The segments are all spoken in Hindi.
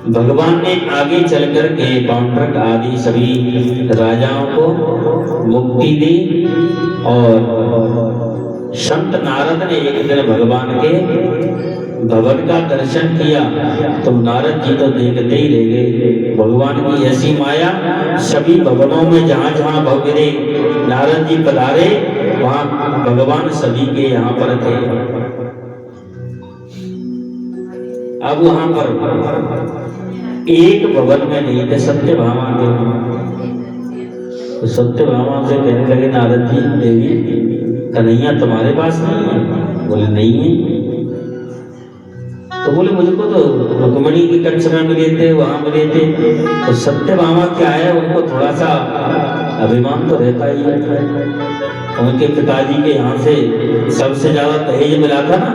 भगवान ने आगे चलकर के पौंड्रक आदि सभी राजाओं को मुक्ति दी। और संत नारद ने एक दिन भगवान के भवन का दर्शन किया तो नारद जी तो देखते ही रह गए। भगवान की ऐसी माया, सभी भवनों में जहां जहां भव्य नारद जी पधारे वहां भगवान सभी के यहाँ पर थे। अब वहां पर एक भवन में नहीं थे, सत्यभामा थे। तो सत्यभामा से कहने लगे नारद जी, देवी कन्हैया तुम्हारे पास नहीं है? बोले नहीं है। तो बोले मुझको तो रुक्मिणी की कक्ष में मिले थे, वहां मिले थे। तो सत्यभामा क्या है, उनको थोड़ा सा अभिमान तो रहता ही है। उनके पिताजी के यहाँ से सबसे ज्यादा दहेज मिला था ना,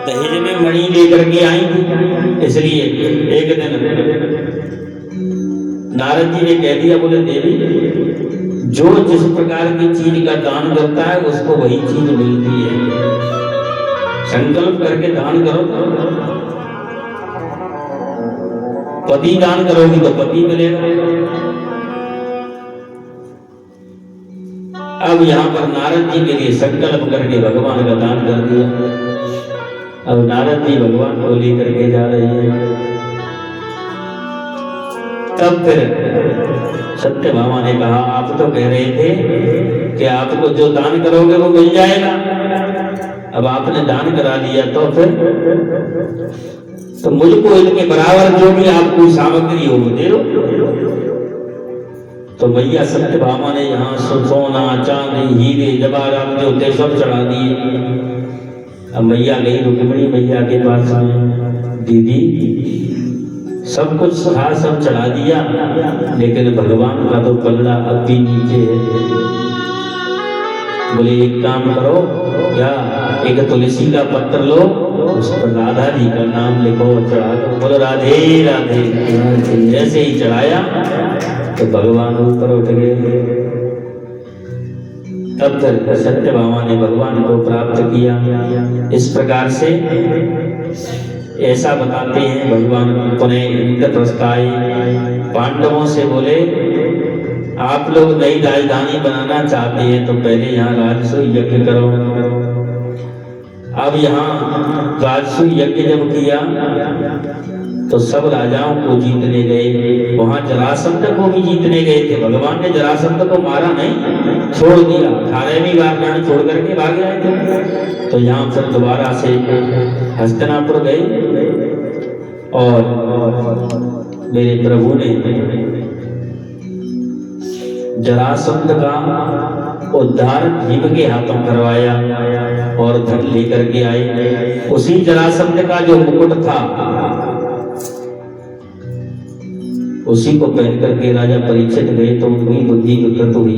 दहेज में मणि लेकर के आई थी। इसलिए एक दिन नारद जी ने कह दिया, बोले देवी जो जिस प्रकार की चीज का दान करता है उसको वही चीज मिलती है। संकल्प करके दान करो, पति दान करोगी तो पति मिलेगा। अब यहाँ पर नारद जी के लिए संकल्प करके भगवान का दान कर दिया। अब नारद जी भगवान को लेकर के जा रहे हैं। तब फिर सत्यभामा ने कहा, आप तो कह रहे थे कि आपको जो दान करोगे वो मिल जाएगा। अब आपने दान करा दिया तो फिर तो मुझको इनके बराबर जो भी आपको सामग्री हो दे दो। तो मैया सत्यभामा ने यहाँ सोना चांदी हीरे जवाहरात जो थे सब चढ़ा दिए। अब मैया गई रुक्मिणी मैया के पास में, दीदी सब कुछ था, सब चढ़ा दिया, लेकिन भगवान का तो पल्ला अब भी नीचे है। बोले एक काम करो, क्या एक तुलसी का पत्र लो, उस पर राधा जी का नाम लिखो, चढ़ा दो। बोलो राधे राधे। जैसे ही चढ़ाया तो भगवान ऊपर उठ गए। तब तक सत्यभामा ने भगवान को प्राप्त किया। इस प्रकार से ऐसा बताते हैं भगवान पुनः इंद्रप्रस्थ आए, पांडवों से बोले आप लोग नई राजधानी बनाना चाहते हैं तो पहले यहाँ राजसूय यज्ञ करो। अब यहाँ राजसूय यज्ञ जब किया तो सब राजाओं को जीतने गए, वहां जरासंध को भी जीतने गए थे। भगवान ने जरासंध को मारा नहीं, छोड़ दिया। 18वीं बार छोड़ करके भाग आए थे। तो यहाँ फिर दोबारा से हस्तिनापुर गए और मेरे प्रभु ने जरासंध का उद्धार भीम के हाथों करवाया और धन लेकर के आए। उसी जरासंध का जो मुकुट था उसी को पहन करके राजा परीक्षित गए तो उनकी बुद्धि विकृत हुई।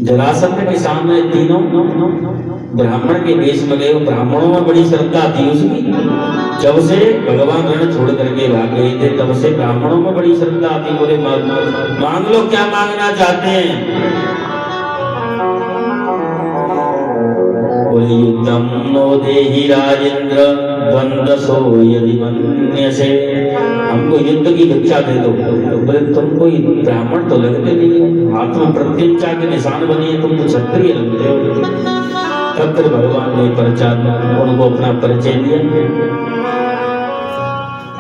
जरासंध के सामने तीनों ब्राह्मण के वेश में गए। ब्राह्मणों में बड़ी श्रद्धा थी उसकी। जब से भगवान रण छोड़ करके भाग गए थे तब से ब्राह्मणों में बड़ी श्रद्धा थी। बोले मांग लो, क्या मांगना चाहते हैं? बोले युद्धम नो देहि राजेंद्र द्वंद्वसो यदि मन्यसे, हमको युद्ध की भिक्षा दे दो। बोले तुम कोई ब्राह्मण तो लगते नहीं हो, हाथ में प्रत्यंचा के निशान बनी है, तुम तो क्षत्रिय लगते हो। तब फिर भगवान ने उनको अपना परिचय दिया।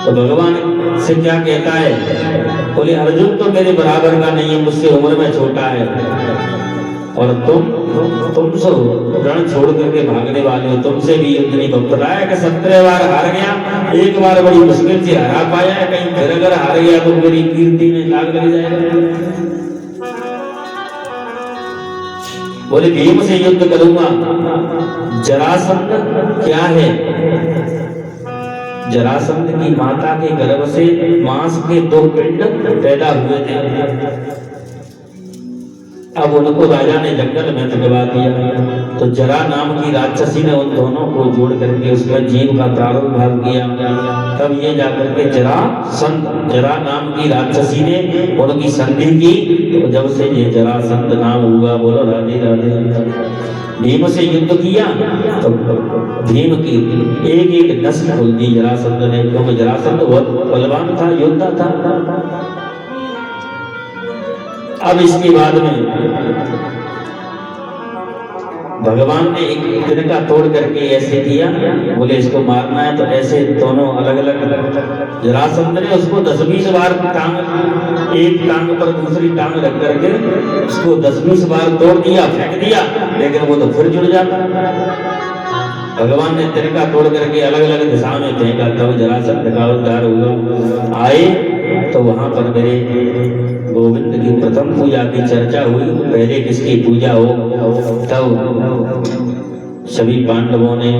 तो भगवान से क्या कहता है? बोले अर्जुन तो मेरे बराबर का नहीं है, मुझसे उम्र में छोटा है, और तुम सब रण छोड़ करके भागने वाले हो, तुमसे भी युद्ध नहीं बताया कि 17 बार हार गया, एक बार बड़ी मुश्किल से हरा पाया है, कहीं फिर अगर हार गया तो मेरी कीर्ति में दाग लग जाएगा। बोले भीम से युद्ध करूंगा। जरासंध क्या है? जरासंध की माता के गर्भ से मांस के 2 पिंड पैदा हुए थे। अब उनको राजा ने जंगल में दबा दिया। तो जरा नाम की राक्षसी ने उन दोनों को जोड़ करके उसमें जीव का प्रादुर्भाव किया। तब ये जाकर के जरा नाम की राक्षसी ने उनकी संधि की। तो जब से ये जरासंध नाम हुआ, बोलो राधे राधे। भीम से युद्ध किया तो भीम की एक एक नस खोल दी जरासंध ने, क्योंकि जरासंध बहुत बलवान था, योद्धा था। अब इसके बाद में भगवान ने एक तिनका तोड़ करके ऐसे किया, बोले इसको मारना है। तो ऐसे दोनों अलग अलग जरासंध ने उसको 10-20 बार टांग, एक टांग पर दूसरी टांग रख करके उसको 10-20 बार तोड़ दिया, फेंक दिया, लेकिन वो तो फिर जुड़ जाता। भगवान ने तिनका तोड़ करके अलग अलग दिशा में फेंका, तब जरासंध का उद्धार हुआ। आए तो वहां पर मेरे गोविंद की प्रथम पूजा की चर्चा हुई। पहले किसकी पूजा हो, तब सभी पांडवों ने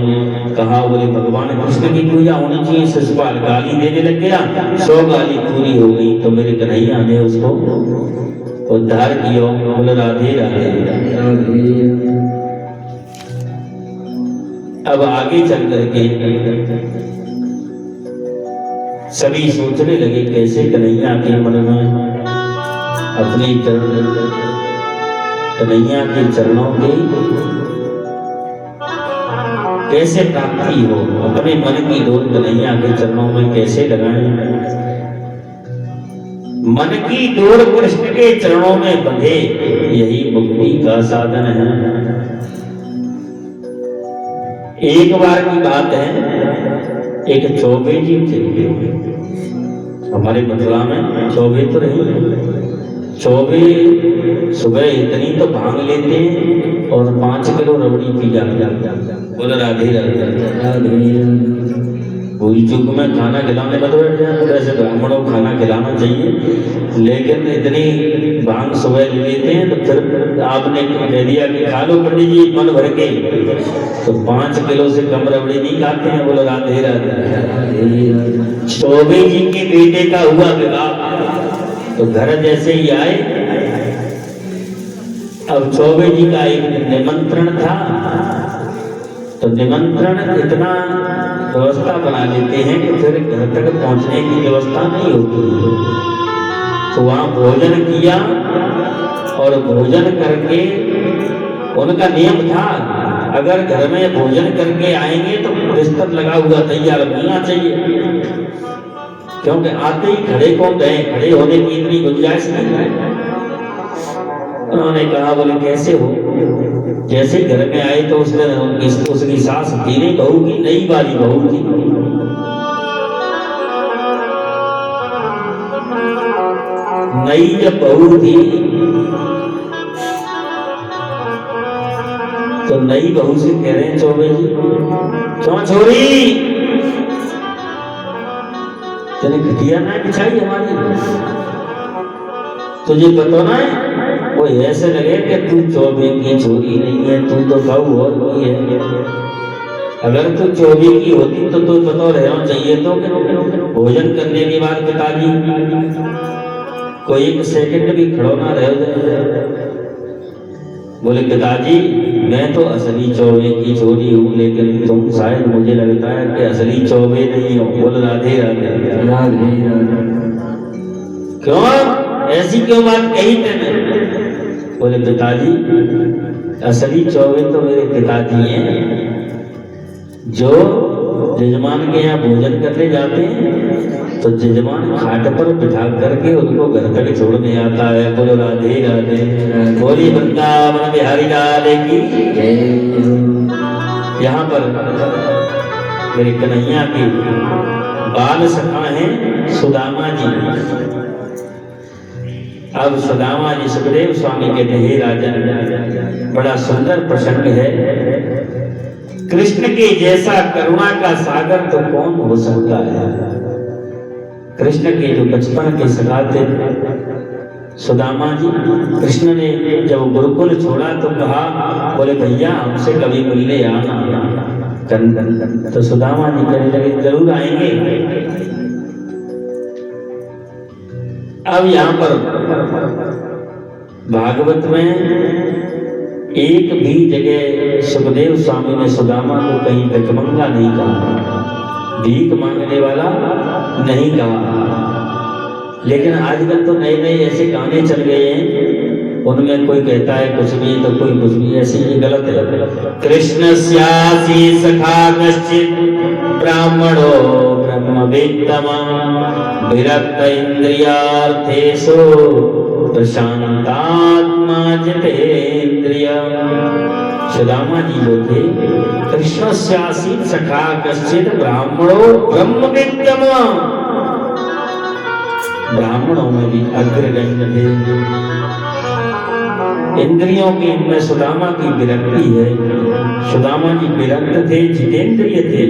कहा, बोले भगवान कृष्ण की पूजा होनी चाहिए। शिशुपाल गाली देने लग गया, 100 गाली पूरी हो गई। तो मेरे कन्हैया ने उसको उद्धार किया। बोले राधे राधे। अब आगे चल करके सभी सोचने लगे कैसे कन्हैया के मन में अपने कन्हैया के चरणों की कैसे प्राप्ति हो, अपने मन की डोर कन्हैया के चरणों में कैसे लगाएं। मन की डोर कृष्ण के चरणों में बंधे, यही मुक्ति का साधन है। एक बार की बात है, एक चौबे जी थे हमारे मथुरा में। चौबे तो नहीं, चौबे सुबह इतनी तो भांग लेते हैं और 5 किलो रबड़ी पी जाते। बोले राधे राधे। भूल चूक में खाना खिलाने में तो बैठ जाए, वैसे ब्राह्मणों को खाना खिलाना चाहिए, लेकिन इतनी भांग सुबह ले लेते हैं। तो फिर आपने कह दिया कि खा लो पंडित जी मन भर के, तो 5 किलो से कम रबड़ी नहीं खाते हैं। बोलो राधे राधे। चौबे जी के बेटे का हुआ विवाह, तो घर जैसे ही आए। अब चौबे जी का एक निमंत्रण था, तो निमंत्रण इतना व्यवस्था बना लेते हैं कि फिर घर तक पहुंचने की व्यवस्था नहीं होती। तो वहां भोजन किया और भोजन करके उनका नियम था, अगर घर में भोजन करके आएंगे तो बिस्तर लगा हुआ तैयार मिलना चाहिए, क्योंकि आते ही खड़े कौन गए, खड़े होने की इतनी गुंजाइश नहीं है। उन्होंने कहा, बोले कैसे हो। जैसे घर में आए तो उसकी सास थी नहीं, बहू की नई वाली बहू थी। नई जब बहू थी तो नई बहू से कह रहे हैं चौबे जी, क्यों छोरी तेने खटिया ना बिछाई हमारी, तुझे पता ना है। वो ऐसे लगे कि तू चौबे की छोरी नहीं है, तू तो बहू और कोई है। अगर तू चौबे की होती तो तू पता रहना चाहिए तो भोजन करने के बाद पिताजी कोई 1 सेकंड भी खड़ो ना रह जाए। बोले पिताजी मैं तो असली चौबे की छोरी हूँ, लेकिन तुम शायद मुझे लगता है कि असली चौबे नहीं हो। बोल राधे राधे। क्यों ऐसी क्यों बात कही मैंने। बोले पिताजी असली चौबे तो मेरे पिताजी हैं, जो जजमान के यहाँ भोजन करने जाते हैं तो जजमान खाट पर बिठा करके उनको घर तक छोड़ने आता है। बोलो राधे राधे। बोली वृंदावन बिहारी लाल की। यहाँ पर मेरे कन्हैया के बाल सखा हैं सुदामा जी। अब सुदामा जी सुखदेव स्वामी कहते हैं, राजन बड़ा सुंदर प्रसंग है। कृष्ण के जैसा करुणा का सागर तो कौन हो सकता है। कृष्ण के जो बचपन के सखा थे सुदामा जी, कृष्ण ने जब गुरुकुल छोड़ा तो कहा, बोले भैया हमसे कभी मिलने आना। तो सुदामा जी कहने लगे जरूर आएंगे। अब यहाँ पर भागवत में एक भी जगह सुखदेव स्वामी ने सुदामा को कहीं भिखमंगा नहीं कहा, भीख मांगने वाला नहीं कहा। लेकिन आजकल तो नए नए ऐसे गाने चल गए हैं, उनमें कोई कहता है कुछ भी तो कोई कुछ भी, ऐसे ये गलत है। कृष्णस्यासि सखा कश्चित् ब्राह्मणो ब्रह्मवेत्तमा विरक्त इंद्रियार्थेषु प्रशांतात्मा जितेन्द्रिय। सुदामा जी जो थे, कृष्णस्यासि सखा कश्चित् ब्राह्मणो ब्रह्मवेत्तमा, ब्राह्मणों में भी अग्रगण्य थे। इंद्रियों के इनमें सुदामा की विरक्ति है। सुदामा जी विरक्त थे, जितेंद्रिय थे।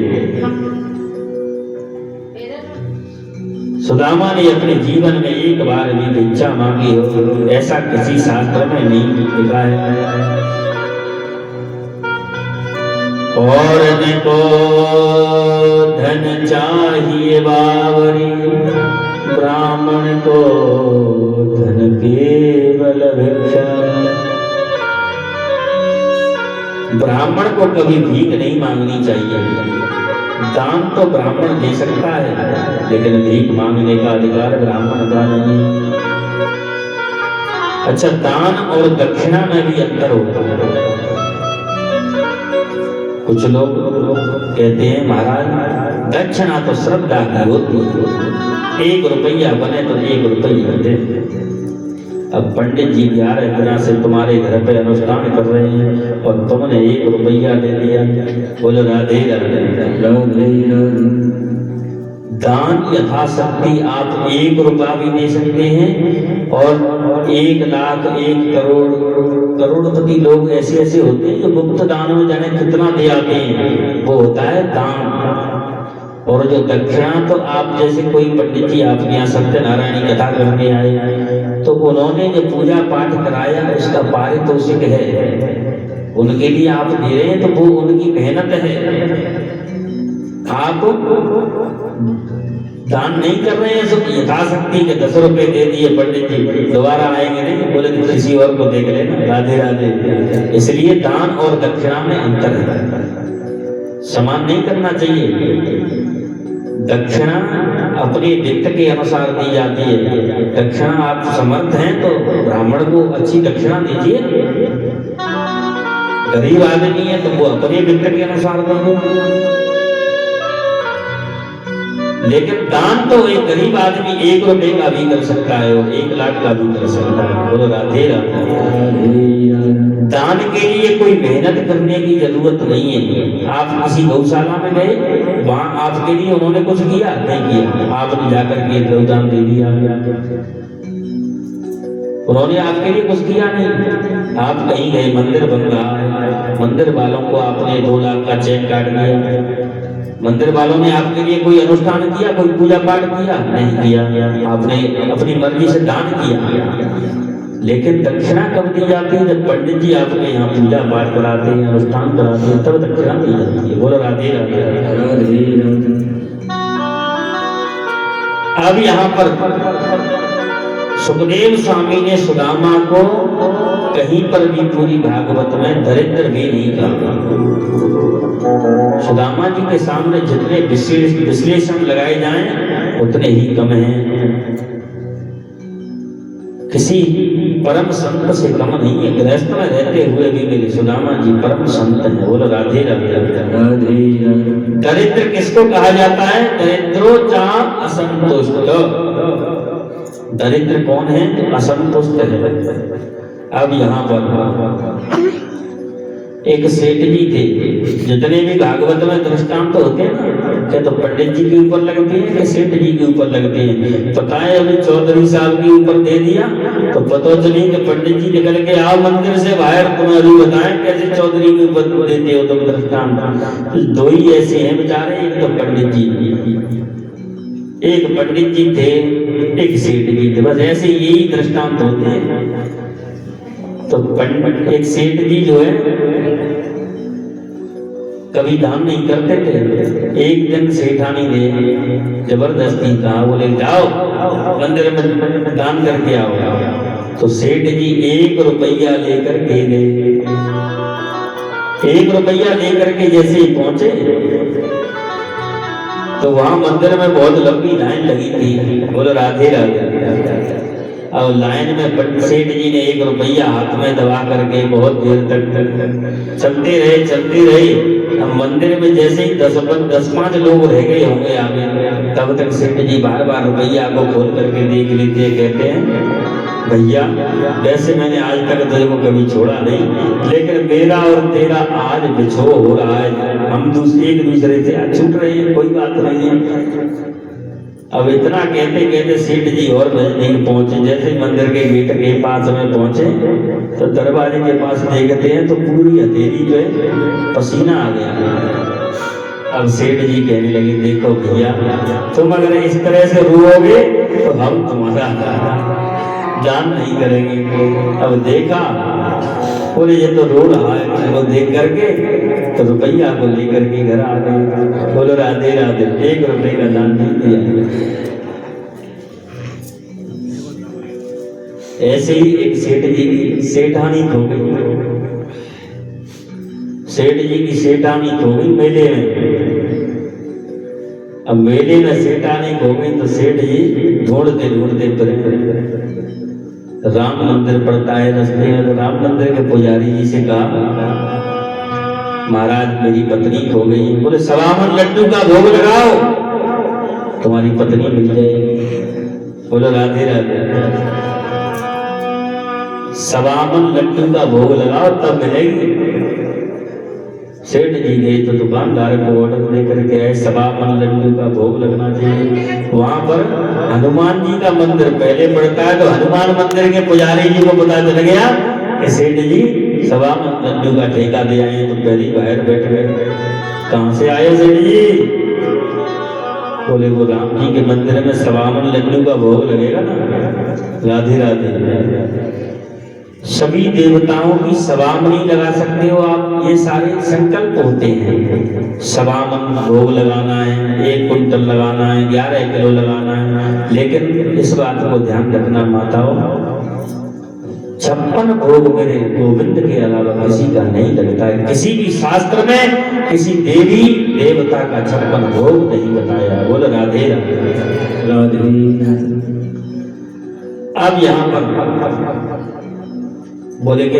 सुदामा ने अपने जीवन में एक बार भी भिक्षा मांगी हो, ऐसा किसी शास्त्र में नहीं लिखा है। और को धन चाहिए बावरी, ब्राह्मण को धन केवल भिक्षा। ब्राह्मण को कभी भीख नहीं मांगनी चाहिए। दान तो ब्राह्मण दे सकता है, लेकिन भीख मांगने का अधिकार ब्राह्मण का नहीं। अच्छा, दान और दक्षिणा में भी अंतर होता है। कुछ लोग कहते हैं महाराज दक्षिणा तो श्रद्धा की होती है, 1 रुपया बने तो 1 रुपया दे। अब पंडित जी आ रहे तरह से तुम्हारे घर पे अनुष्ठान कर रहे हैं और तुमने 1 रुपया दे दिया, बोलो राधे राधे। दान यथाशक्ति आप 1 रुपया भी दे सकते हैं, और 1 लाख 1 करोड़ करोड़पति लोग ऐसे ऐसे होते हैं जो गुप्त दान में जाने कितना दे आते हैं, वो होता है दान। और जो दक्षिणा, तो आप जैसे कोई पंडित जी आपके यहाँ सत्यनारायण कथा करने आए, तो उन्होंने जो पूजा पाठ कराया उसका पारितोषिक है, उनके लिए आप दे रहे हैं तो वो उनकी मेहनत है। आप दान नहीं कर रहे हैं, सब यथाशक्ति के 10 रुपए दे दिए पंडित जी, दोबारा आएंगे नहीं, बोले तो किसी और को देख लेना, राधे राधे। इसलिए दान और दक्षिणा में अंतर है, समान नहीं करना चाहिए। दक्षिणा अपने वित्त के अनुसार दी जाती है। दक्षिणा आप समर्थ हैं तो ब्राह्मण को अच्छी दक्षिणा दीजिए, गरीब आदमी है तो वो अपने वित्त के अनुसार देंगे। लेकिन दान तो एक गरीब आदमी 1 रुपए का भी कर सकता है और 1 लाख का भी कर सकता है, बोलो राधे राधे। दान के लिए कोई मेहनत करने की जरूरत नहीं है। आप किसी गौशाला में गए, वहां आपके लिए उन्होंने कुछ किया नहीं किया, आपने जाकर के गौदान दे दिया, उन्होंने आपके लिए कुछ किया नहीं। आप कहीं गए, मंदिर बन रहा है, मंदिर वालों को आपने 2 लाख का चेक काट दिया, मंदिर वालों ने आपके लिए कोई अनुष्ठान किया, कोई पूजा पाठ किया नहीं किया, आपने अपनी मर्जी से दान किया। लेकिन दक्षिणा कब दी जाती है? जब पंडित जी आपके यहाँ पूजा पाठ कराते हैं, अनुष्ठान कराते हैं, तब दक्षिणा दी जाती है। बोलो राधे राधे। अब यहाँ पर सुखदेव स्वामी ने सुदामा को कहीं पर भी पूरी भागवत में दरिद्र भी नहीं कहा। सुदामा जी के सामने जितने विश्लेषण लगाए जाएं उतने ही कम हैं। किसी परम संत से कम नहीं है। गृहस्थ में रहते हुए भी मेरे सुदामा जी परम संत हैं। बोलो राधे राधे। दरिद्र किसको कहा जाता है? दरिद्रो चा असंतुष्ट। दरिद्र कौन है? असंतुष्ट है। अब यहाँ पर एक सेठ जी थे, जितने भी भागवत में दृष्टांत होते हैं ना, क्या तो पंडित जी के ऊपर लगते हैं कि सेठ जी के ऊपर लगते हैं? पता है अभी 14 साल के ऊपर दे दिया तो पता चली कि पंडित जी निकल के आओ मंदिर से बाहर, तुम्हें अभी बताएं कैसे चौधरी के ऊपर देते हो तुम दृष्टांत। 2 ही ऐसे हैं बेचारे, एक तो पंडित जी, एक पंडित जी थे, एक सेठ जी थे, बस ऐसे यही दृष्टांत होते हैं। तो एक सेठ जी जो है कभी दान नहीं करते थे। एक दिन सेठानी ने जबरदस्ती कहा, बोले जाओ मंदिर में दान करके आओ। तो सेठ जी 1 रुपया लेकर के गए। 1 रुपया लेकर के जैसे ही पहुंचे तो वहां मंदिर में बहुत लंबी लाइन लगी थी। बोलो राधे राधे। अब लाइन में सेठ जी ने 1 रुपया हाथ में दबा करके बहुत देर तक चलते रहे। अब मंदिर में जैसे ही 10-5 लोग रह गए होंगे आगे, तब तक सेठ जी बार बार रुपया को खोल करके देख लेते, कहते हैं भैया वैसे मैंने आज तक तुझे को कभी छोड़ा नहीं, लेकिन मेरा और तेरा आज बिछो हो रहा है, हम एक दूसरे से छूट रहे हैं, कोई बात नहीं है। अब इतना कहते कहते सेठ जी और नजदीक पहुंचे। जैसे मंदिर के गेट के पास में पहुंचे तो दरवाजे के पास देखते हैं तो पूरी हथेली जो है पसीना आ गया। अब सेठ जी कहने लगे देखो भैया, तुम अगर इस तरह से रोओगे तो हम तुम्हारा जान नहीं करेंगे। अब देखा बोले ये तो रो रहा है, वो देख करके तो रुपया को लेकर के घर आ गए। बोलो राधे राधे। 1 रुपये का दान नहीं दिया। ऐसे ही एक सेठ जी की सेठानी खो गई। सेठ जी की सेठानी खो गई मेले में। अब मेले में सेठानी खो गई तो सेठ जी ढूंढते ढूंढते फिरे। राम मंदिर पड़ता है रास्ते में, तो राम मंदिर के पुजारी जी से कहा महाराज मेरी पत्नी खो गई। बोले 52 लड्डू का भोग लगाओ तुम्हारी पत्नी मिल जाएगी। बोलो राधे राधे। 52 लड्डू का भोग लगाओ तब मिलेगी। सेठ जी गए तो दुकानदार को ऑर्डर दे करके आए 52 लड्डू का भोग लगना चाहिए। वहां पर हनुमान जी का मंदिर पहले पड़ता है, तो हनुमान मंदिर के पुजारी जी को पता चल गया कि सेठ जी 52 लड्डू का ठेका दे आए। तो पहले बाहर बैठ गए। कहां से आए सेठ जी? बोले वो राम जी के मंदिर में 52 लड्डू का भोग लगेगा ना। राधे राधे। सभी देवताओं की 52 लगा सकते हो आप, ये सारे संकल्प होते हैं। 52 भोग लगाना है, 1 कुंटल लगाना है, 11 किलो लगाना है। लेकिन इस बात को ध्यान रखना माताओं, 56 भोग मेरे गोविंद के अलावा किसी का नहीं लगता है। किसी भी शास्त्र में किसी देवी देवता का 56 भोग नहीं बताया। बोल राधे राधे। अब यहाँ पर बोले के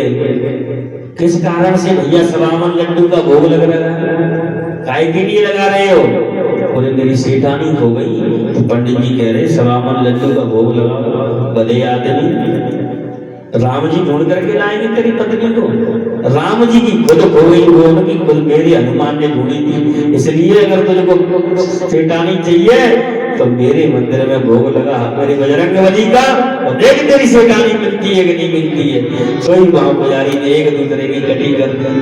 किस कारण से भैया 52 लड्डू का भोग लग रहा है, काय के लिए लगा रहे हो? बोले मेरी सेठानी हो गई। तो पंडित जी कह रहे 52 लड्डू का भोग लगाओ। बदे आदमी राम जी ढूंढ करके लाएंगे तेरी पत्नी को। राम जी की खुद हो गई, वो उनकी खुद मेरे हनुमान ने ढूंढी थी। इसलिए अगर तुझको सेठानी चाहिए तो मेरे मंदिर में भोग लगा मेरे बजरंगबली का, और देख तेरी सेठानी मिलती है कि नहीं मिलती है। सोई वहां पुजारी ने एक दूसरे की कटी कर दी।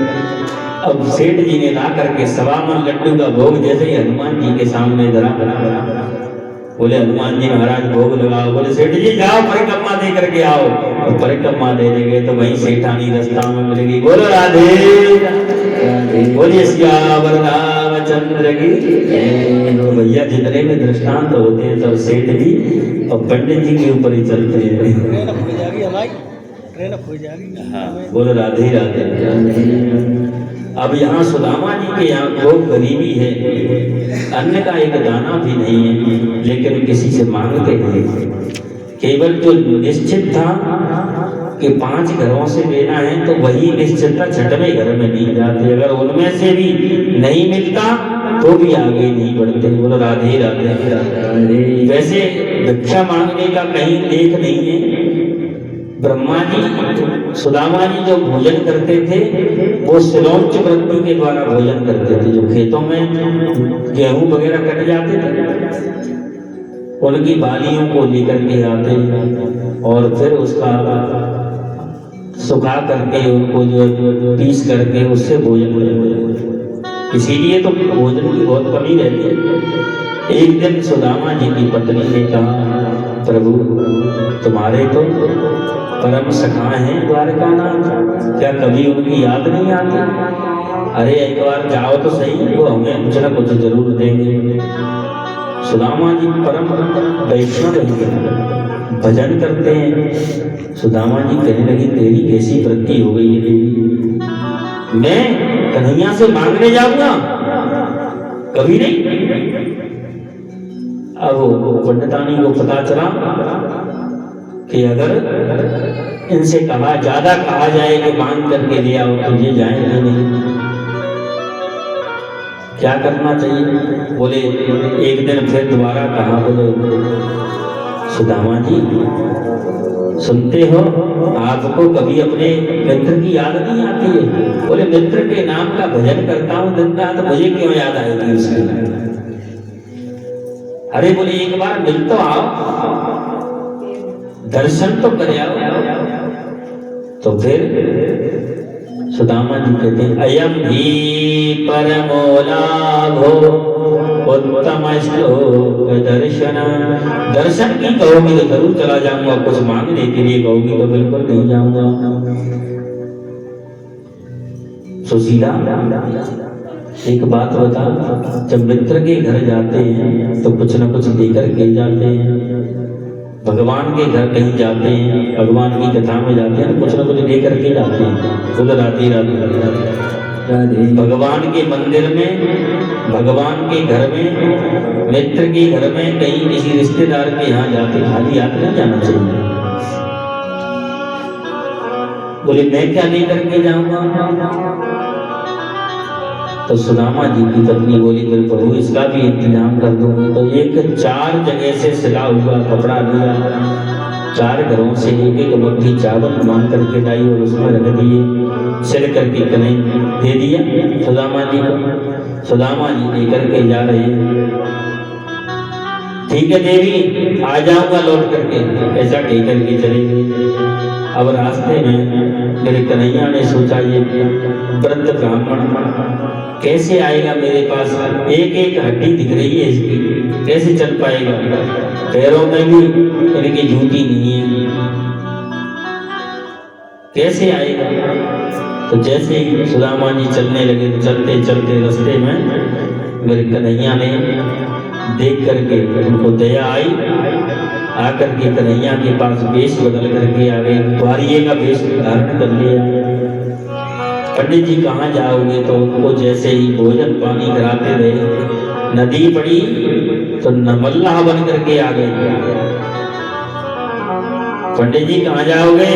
अब सेठ जी ने ला करके 52 लड्डू का भोग जैसे ही हनुमान जी के सामने धरा। बोले हनुमान जी महाराज भोग लगाओ। बोले सेठ जी जाओ परिक्रमा दे करके आओ। और परिक्रमा देने गए तो वहीं सेठानी रास्ता में मिल गई। बोलो राधे। बोलिए सियावर रामचंद्र की। भैया जितने भी दृष्टांत होते हैं सब सेठ जी और पंडित जी के ऊपर ही चलते हैं। हाँ बोलो राधे राधे। अब यहाँ सुदामा जी के यहाँ खूब गरीबी है, अन्न का एक दाना भी नहीं है, लेकिन किसी से मांगते नहीं। केवल जो निश्चित था कि 5 घरों से लेना है तो वही निश्चित था, 6वें घर में नहीं जाते। अगर उनमें से भी नहीं मिलता तो भी आगे नहीं बढ़ते। बोलो राधे राधे। वैसे भिक्षा मांगने का कहीं लेख नहीं है। ब्रह्मा जी सुदामा जी जो भोजन करते थे वो सिलौंच वृत्ति के द्वारा भोजन करते थे। जो खेतों में गेहूं वगैरह कट जाते थे उनकी बालियों को लेकर के आते और फिर उसका सुखा करके उनको जो पीस करके उससे भोजन करते। इसीलिए तो भोजन की बहुत कमी रहती है। एक दिन सुदामा जी की पत्नी ने कहा प्रभु तुम्हारे तो परम सखा हैं द्वारकानाथ, क्या कभी उनकी याद नहीं आती? अरे एक बार जाओ तो सही, वो हमें कुछ न कुछ जरूर देंगे। सुदामा जी परम वैष्णव हैं, भजन करते हैं। सुदामा जी कहने लगी तेरी कैसी वृत्ति हो गई है देवी, मैं कन्हैया से मांगने जाऊंगा? कभी नहीं। अब पंडितानी को पता चला कि अगर इनसे कहा ज्यादा कहा जाए कि मांग करके ले आओ तो ये जाएंगे नहीं। क्या करना चाहिए? बोले एक दिन फिर दोबारा कहा, बोले सुदामा जी सुनते हो, आपको कभी अपने मित्र की याद नहीं आती है? बोले मित्र के नाम का भजन करता हूं दिन रात, तो मुझे क्यों याद आएगी उसकी? अरे बोले एक बार मिल तो आओ, दर्शन तो कर आओ। तो फिर सुदामा जी कहते हैं अयम ही परमो लाभो उत्तम श्लोक दर्शन। दर्शन की कहोगी तो जरूर चला जाऊंगा, कुछ मांगने के लिए कहोगी तो बिल्कुल नहीं जाऊंगा। सुशीला एक बात बता, जब मित्र के घर जाते हैं तो कुछ न कुछ लेकर के जाते हैं। भगवान के घर कहीं जाते हैं, भगवान की कथा में जाते हैं, कुछ न कुछ लेकर के जाते हैं। खुद राधे राधे भगवान के मंदिर में, भगवान के घर में, मित्र के घर में, कहीं किसी रिश्तेदार के यहाँ जाते खाली हाथ नहीं जाना चाहिए। बोले मैं क्या लेकर के जाऊंगा? तो सुदामा जी की पत्नी बोली फिर प्रभु इसका भी इंतजाम कर दूंगी। तो एक 4 जगह से सिला हुआ कपड़ा लिया, 4 घरों से एक एक मुट्ठी चावल मांग करके लाई और उसमें रख दिए, सिल करके कन्हई दे दिया सुदामा जी को। सुदामा जी लेकर के जा रहे हैं। ठीक है देवी आ जाऊंगा लौट करके, ऐसा कह करके चले गए। अब रास्ते में मेरे कन्हैया ने सोचा ये वृद्ध ब्राह्मण कैसे आएगा मेरे पास? एक एक हड्डी दिख रही है इसकी, कैसे चल पाएगा? पैरों में भी इनकी जूती नहीं है, कैसे आएगा? तो जैसे ही सुदामा जी चलने लगे, चलते चलते रास्ते में मेरे कन्हैया ने देख करके उनको दया आई, आकर के कन्हैया के पास वेश बदल करके आ गए, ग्वारिये का वेश धारण कर लिया। पंडित जी कहाँ जाओगे? तो उनको जैसे ही भोजन पानी कराते रहे, नदी पड़ी तो मल्लाह बन करके आ गए। पंडित जी कहाँ जाओगे?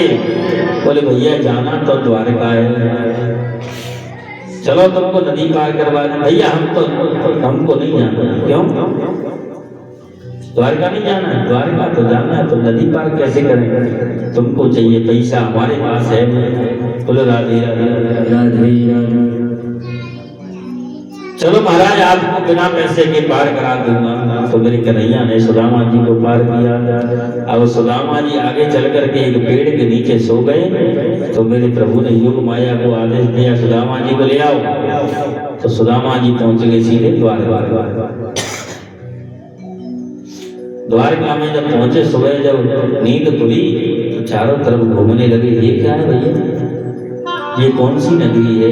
बोले भैया जाना तो द्वारका है, चलो तुमको नदी पार करवा दें। भैया हमको नहीं जाना। क्यों? द्वारका नहीं जाना है? द्वारका तो जाना है, तो नदी पार कैसे करें? तुमको चाहिए पैसा, हमारे पास है। बोलो राधे राधे राधे। चलो महाराज आपको बिना पैसे के पार करा दूंगा। तो मेरे कन्हैया ने सुदामा जी को पार किया। अब सुदामा जी आगे चल करके एक पेड़ के नीचे सो गए। तो मेरे प्रभु ने योग माया को आदेश दिया सुदामा जी को ले आओ। तो सुदामा जी पहुंच गए सीधे द्वारका में। जब पहुंचे सुबह, जब नींद खुली तो चारों तरफ घूमने लगे, ये क्या है भैया, ये कौन सी नगरी है?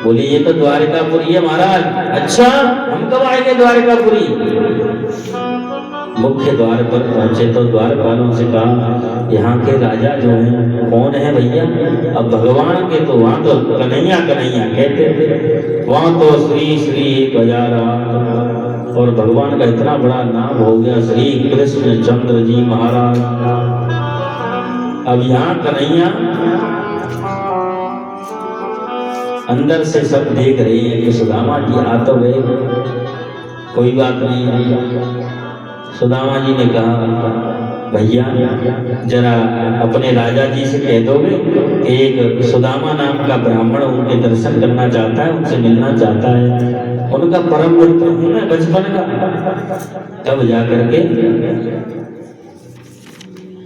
बोले ये तो द्वारकापुरी है महाराज। अच्छा हम कब आएंगे द्वारकापुरी? मुख्य द्वार पर पहुंचे तो द्वारपालों से कहा यहाँ के राजा जो हैं कौन है भैया? अब भगवान के तो वहां तो कन्हैया कन्हैया कहते थे, वहां तो श्री श्री 1008 और भगवान का इतना बड़ा नाम हो गया श्री कृष्ण चंद्र जी महाराज। अब यहाँ कन्हैया अंदर से सब देख रहे हैं कि सुदामा जी आ तो गए, कोई बात नहीं। सुदामा जी ने कहा भैया जरा अपने राजा जी से कह दोगे कि एक सुदामा नाम का ब्राह्मण उनके दर्शन करना चाहता है, उनसे मिलना चाहता है, उनका परम मित्र हूं मैं बचपन का। तब जाकर के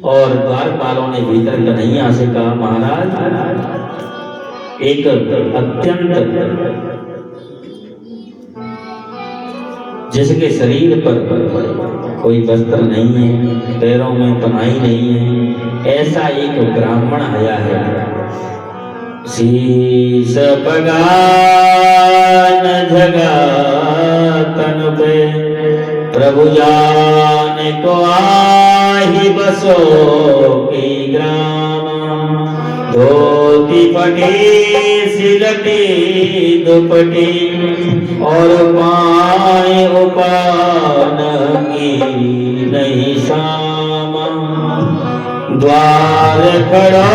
और द्वारपालों ने भीतर कन्हैया से कहा महाराज एक अत्यंत जिसके शरीर पर कोई वस्त्र नहीं है, पैरों में पनाही नहीं है, ऐसा एक ब्राह्मण आया है। शीश बगान जगा तन पे प्रभु जान को आही बसो की ग्राम, धोती फटी सिलटी दुपटी और पाए उपान की नहीं शाम। द्वार खड़ा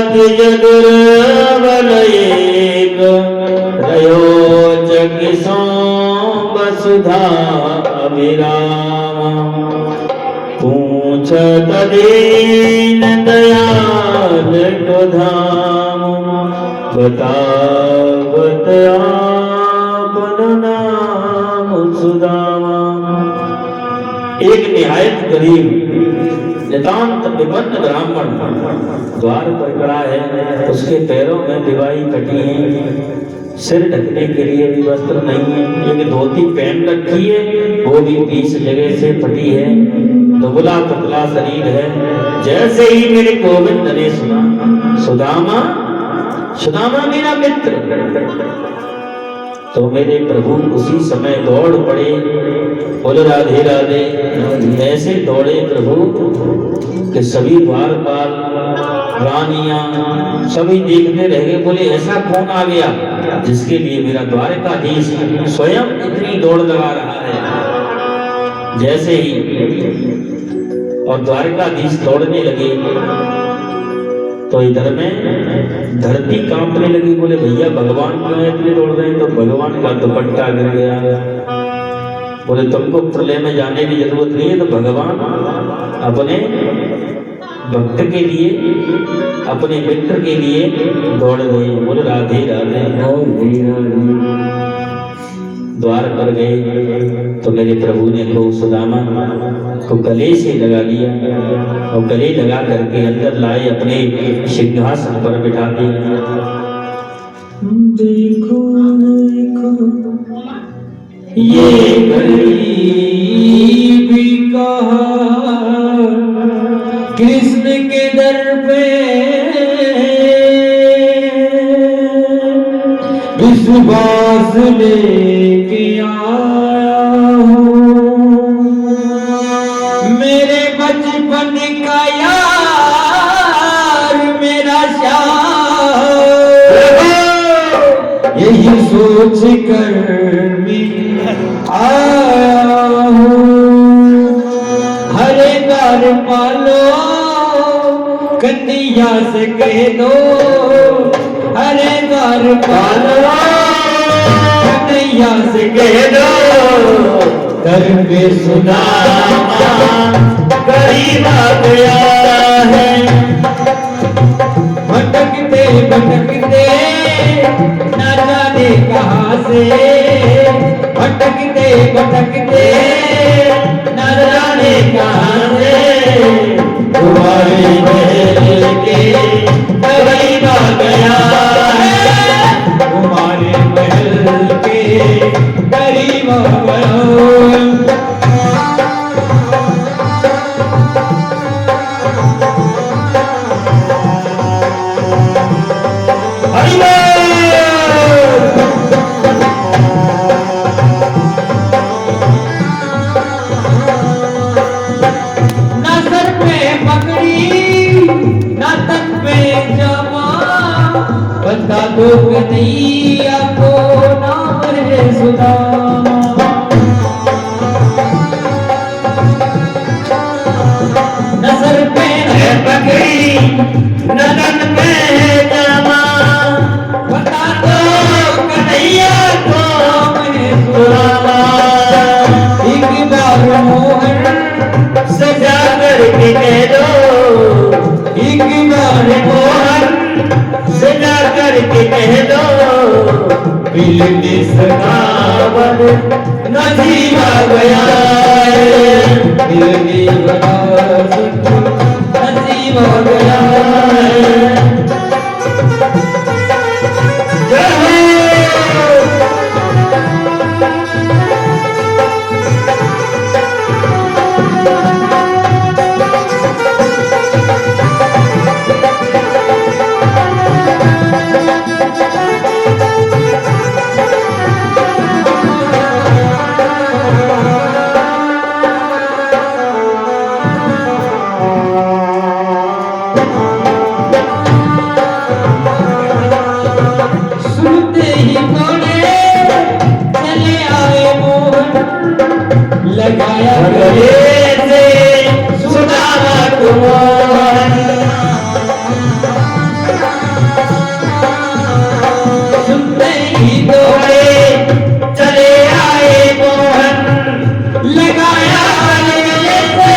द्विज दुर्बल एक, रयो जगिसो वसुधा अभिराम। पूछत दीन दयाल को धाम, बतावत आपन नाम सुदामा। एक निहायत गरीब नितांत विपन्न ब्राह्मण द्वार पर खड़ा है, उसके पैरों में दिवाई कटी है, सिर ढकने के लिए भी वस्त्र नहीं है, एक धोती पहन रखी है वो भी 20 जगह से फटी है, दुबला पतला शरीर है। जैसे ही मेरे गोविंद ने सुना सुदामा सुदामा मेरा मित्र, तो मेरे प्रभु उसी समय दौड़ पड़े, बोले राधे राधे। ऐसे दौड़े प्रभु कि सभी द्वारपाल रानियां सभी देखते रह गए, बोले ऐसा कौन आ गया जिसके लिए मेरा द्वारकाधीश स्वयं इतनी दौड़ लगा रहा है। जैसे ही और द्वारकाधीश दौड़ने लगे तो इधर में धरती कांपने लगी, बोले भैया भगवान क्यों इतने दौड़ रहे हैं? तो भगवान का दुपट्टा गिर गया। बोले तुमको प्रलय में जाने की जरूरत नहीं है, तो भगवान अपने भक्त के लिए अपने मित्र के लिए दौड़ रहे हैं। बोले राधे राधे। द्वार पर गए तो मेरे प्रभु ने को सुदामा को गले से लगा लिया और गले लगा करके अंदर लाए, अपने सिंहासन पर बिठा दिया। देखो देखो ये गरीबी कहा कृष्ण के दर पे विश्वास लेके आया हूँ, मेरे बचपन का यार मेरा श्याम, यही सोच कर मैं आया हूँ। हरे द्वार पालो कन्हैया से कह दो, हरे द्वार पालो कन्हैया से कह दो, कर पे सुदामा गरीब आ गया है। भटकते भटकते न जाने कहाँ से, भटकते भटकते न जाने कहाँ से, तुम्हारे महल के गरीब आ गया है, तुम्हारे महल के गरीब आ गया। बता दो कन्हैया को नाम है सुदामा, नजर पे है पगड़ी नदन पे है जामा, बता दो कन्हैया को नाम है सुदामा। एक बार मोहन सजा करके कह दो, एक बार मोहन सजा करके कह दो, मिलने सगावन नसीब आ गया है, मिलने नसीब आ गया है। लगाया गले से सुदामा को मोहन, सुनते ही दौड़े चले आए मोहन, लगाया गले से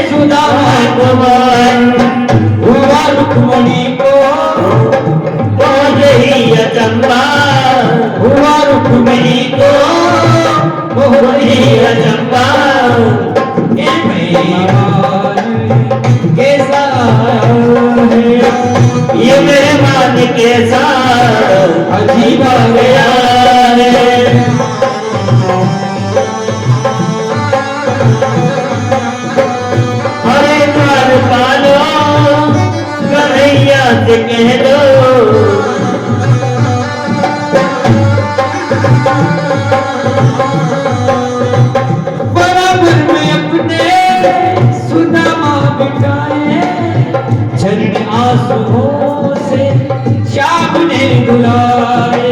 सुदामा को मोहन। हुआ रुक्मणी को बहुत ही अचंभा, हुआ रुक्मणी को बहुत ही अचंभा, कैसा है ये मेरे मान कैसा अजीब आ गया है। हरे द्वार पालो कन्हैया से कह दो, बराबर में अपने सुदामा बिठाए, झरने आंसुओं से श्याम ने बुलाए,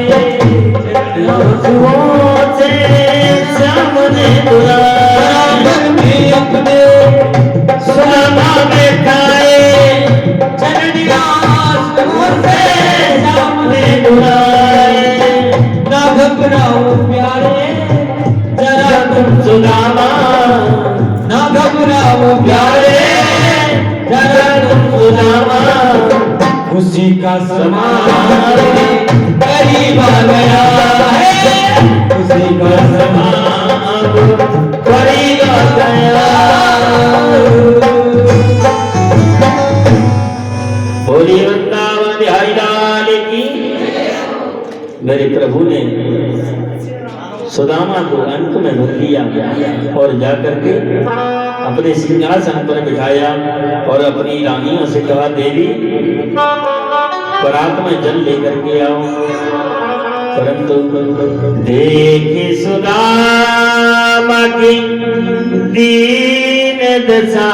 झरने आंसुओं से श्याम ने बुलाए, बराबर में अपने सुदामा बिठाए, झरने आंसुओं से श्याम ने बुलाए। ना घबराओ प्यारे जरा तुम सुदामा, ना घबराओ प्यारे जरा तुम सुदामा, खुशी का समान करीब आ गया है, खुशी का समान करीब आ गया। बोलिए वृंदावन बिहारी लाल की। मेरे प्रभु ने सुदामा को अंत में भर लिया और जाकर के अपने सिंहासन पर बिठाया और अपनी रानियों से कहा, देवी परात में जल लेकर के आओ। परंतु देखे सुदामा की दीन दशा,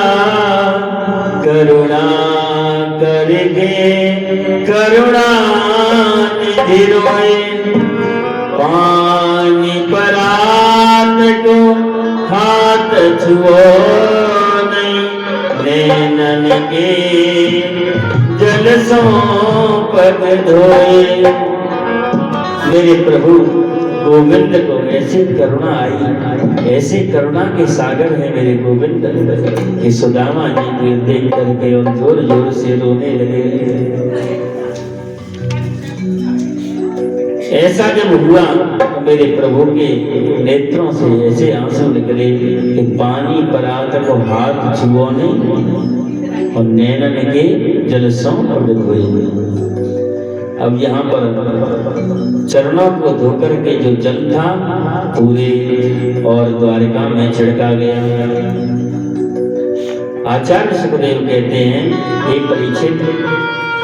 करुणा करके करुणा निधि रोए, पानी परात को हाथ छुओ नहीं, नैनन के जल सो पग धोए। मेरे प्रभु गोविंद को ऐसी करुणा आई, ऐसी करुणा के सागर है मेरे गोविंद कि सुदामा जी को देख करके और जोर जोर से रोने लगे। ऐसा जब हुआ तो मेरे प्रभु के नेत्रों से ऐसे आंसू निकले कि पानी परात को हाथ छुओ नहीं और नैनन के जल सो पग धोए। अब यहाँ पर चरणों को धोकर के जो जल था पूरे और द्वारिका में छिड़का गया। आचार्य सुखदेव कहते हैं, एक परीक्षित,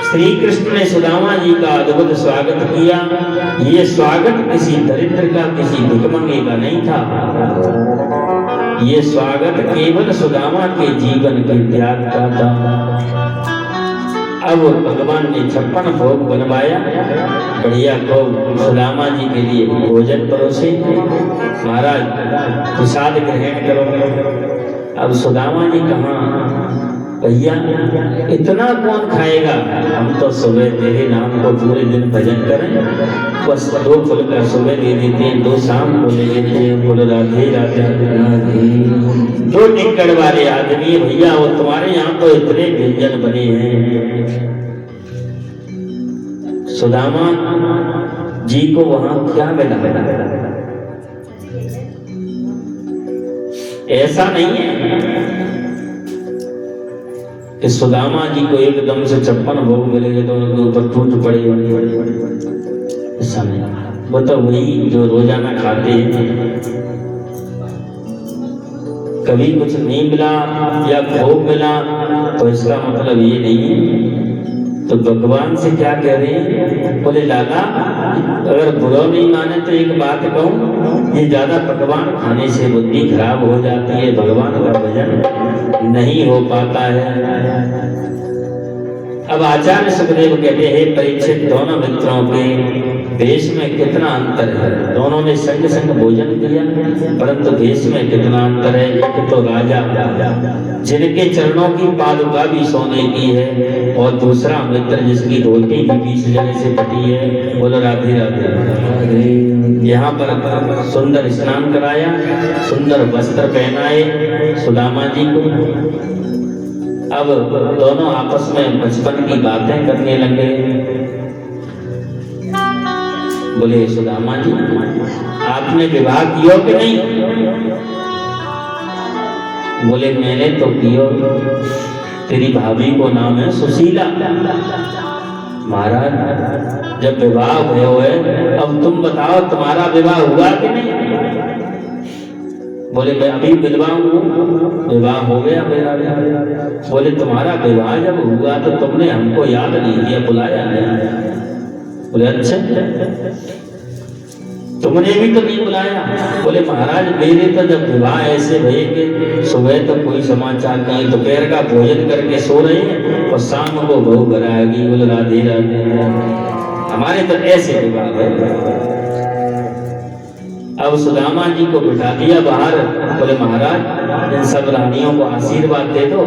श्री कृष्ण ने सुदामा जी का अद्भुत स्वागत किया। ये स्वागत किसी दरिद्र का, किसी भिखमंगे का नहीं था। ये स्वागत केवल सुदामा के जीवन के त्याग का था। अब भगवान ने 56 भोग बनवाया, बढ़िया भोग सुदामा जी के लिए भोजन परोसे। महाराज प्रसाद ग्रहण करो। अब सुदामा जी कहाँ, भैया इतना कौन खाएगा, हम तो सुबह तेरे नाम को पूरे दिन भजन करें, बस 2 फूल का सुबह दे देते हैं, 2 शाम को ले लेते हैं, बोलो राधे राधे राधे। 2 टिक्कड़ वाले आदमी भैया, वो तुम्हारे यहाँ तो इतने व्यंजन बने हैं। सुदामा जी को वहां क्या मिला? ऐसा नहीं है कि सुदामा जी को एकदम से 56 भोग मिलेंगे तो उनके ऊपर टूट पड़े। ऐसा नहीं, वो तो वही जो रोजाना खाते हैं। कभी कुछ नहीं मिला या भोग मिला तो इसका मतलब ये नहीं है। तो भगवान से क्या कह रहे हैं, बोले लाला अगर बुरा नहीं माने तो एक बात कहूं, ये ज्यादा पकवान खाने से बुद्धि खराब हो जाती है, भगवान का भजन नहीं हो पाता है। अब आचार्य सुखदेव कहते हैं, परीक्षित दोनों मित्रों के भेष में कितना अंतर है। दोनों ने संग संग भोजन किया, परंतु भेष में कितना अंतर है। एक तो राजा जिनके चरणों की पादुका भी सोने की है, और दूसरा मित्र जिसकी धोती भी 20 जने से फटी है। बोलो राधे राधे। यहाँ पर सुंदर स्नान कराया, सुंदर वस्त्र पहनाए सुदामा जी को। अब दोनों आपस में बचपन की बातें करने लगे। बोले सुदामा जी, आपने विवाह किया कि नहीं? बोले मैंने तो किया, तेरी भाभी को नाम है सुशीला। महाराज जब विवाह हुए है, अब तुम बताओ तुम्हारा विवाह हुआ कि नहीं? बोले मैं अभी विधवा हूँ, विवाह हो गया मेरा। बोले तुम्हारा विवाह जब हुआ तो तुमने हमको याद नहीं किया, बुलाया नहीं। बोले अच्छा, तुमने भी तो नहीं बुलाया। बोले महाराज मेरे तो जब विवाह ऐसे भये कि सुबह तो कोई समाचार नहीं, दोपहर का भोजन करके सो रहे हैं और शाम को बहू घर आएगी। बोले राधे राधे। हमारे तो ऐसे विवाह है। अब सुदामा जी को बिठा दिया बाहर। बोले महाराज इन सब रानियों को आशीर्वाद दे दो।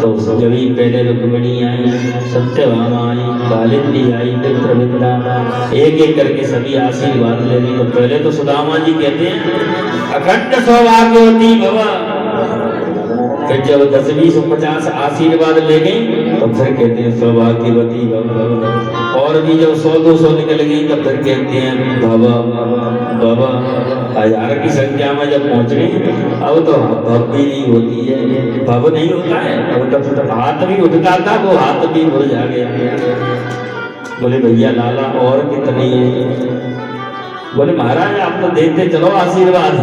तो जब ही पहले रुक्मिणी आई, सत्यभामा आई, कालिंदी आई, चित्रविद्या, एक एक करके सभी आशीर्वाद ले ली। तो पहले तो सुदामा जी कहते हैं अखंड सौभाग्यवती भव। फिर जब 10-20-50 आशीर्वाद ले गई तो फिर कहते हैं सौभाग्यवती भव। और भी जब 100-200 निकल गई तो फिर कहते हैं भव भव। 1000 की संख्या में जब पहुंच गई, अब तो भव भी नहीं होती है, भव नहीं होता है। अब तो हाथ भी उठता था, वो हाथ भी मुरझा गया। बोले भैया लाला और कितनी है? बोले महाराज आप तो देते चलो आशीर्वाद।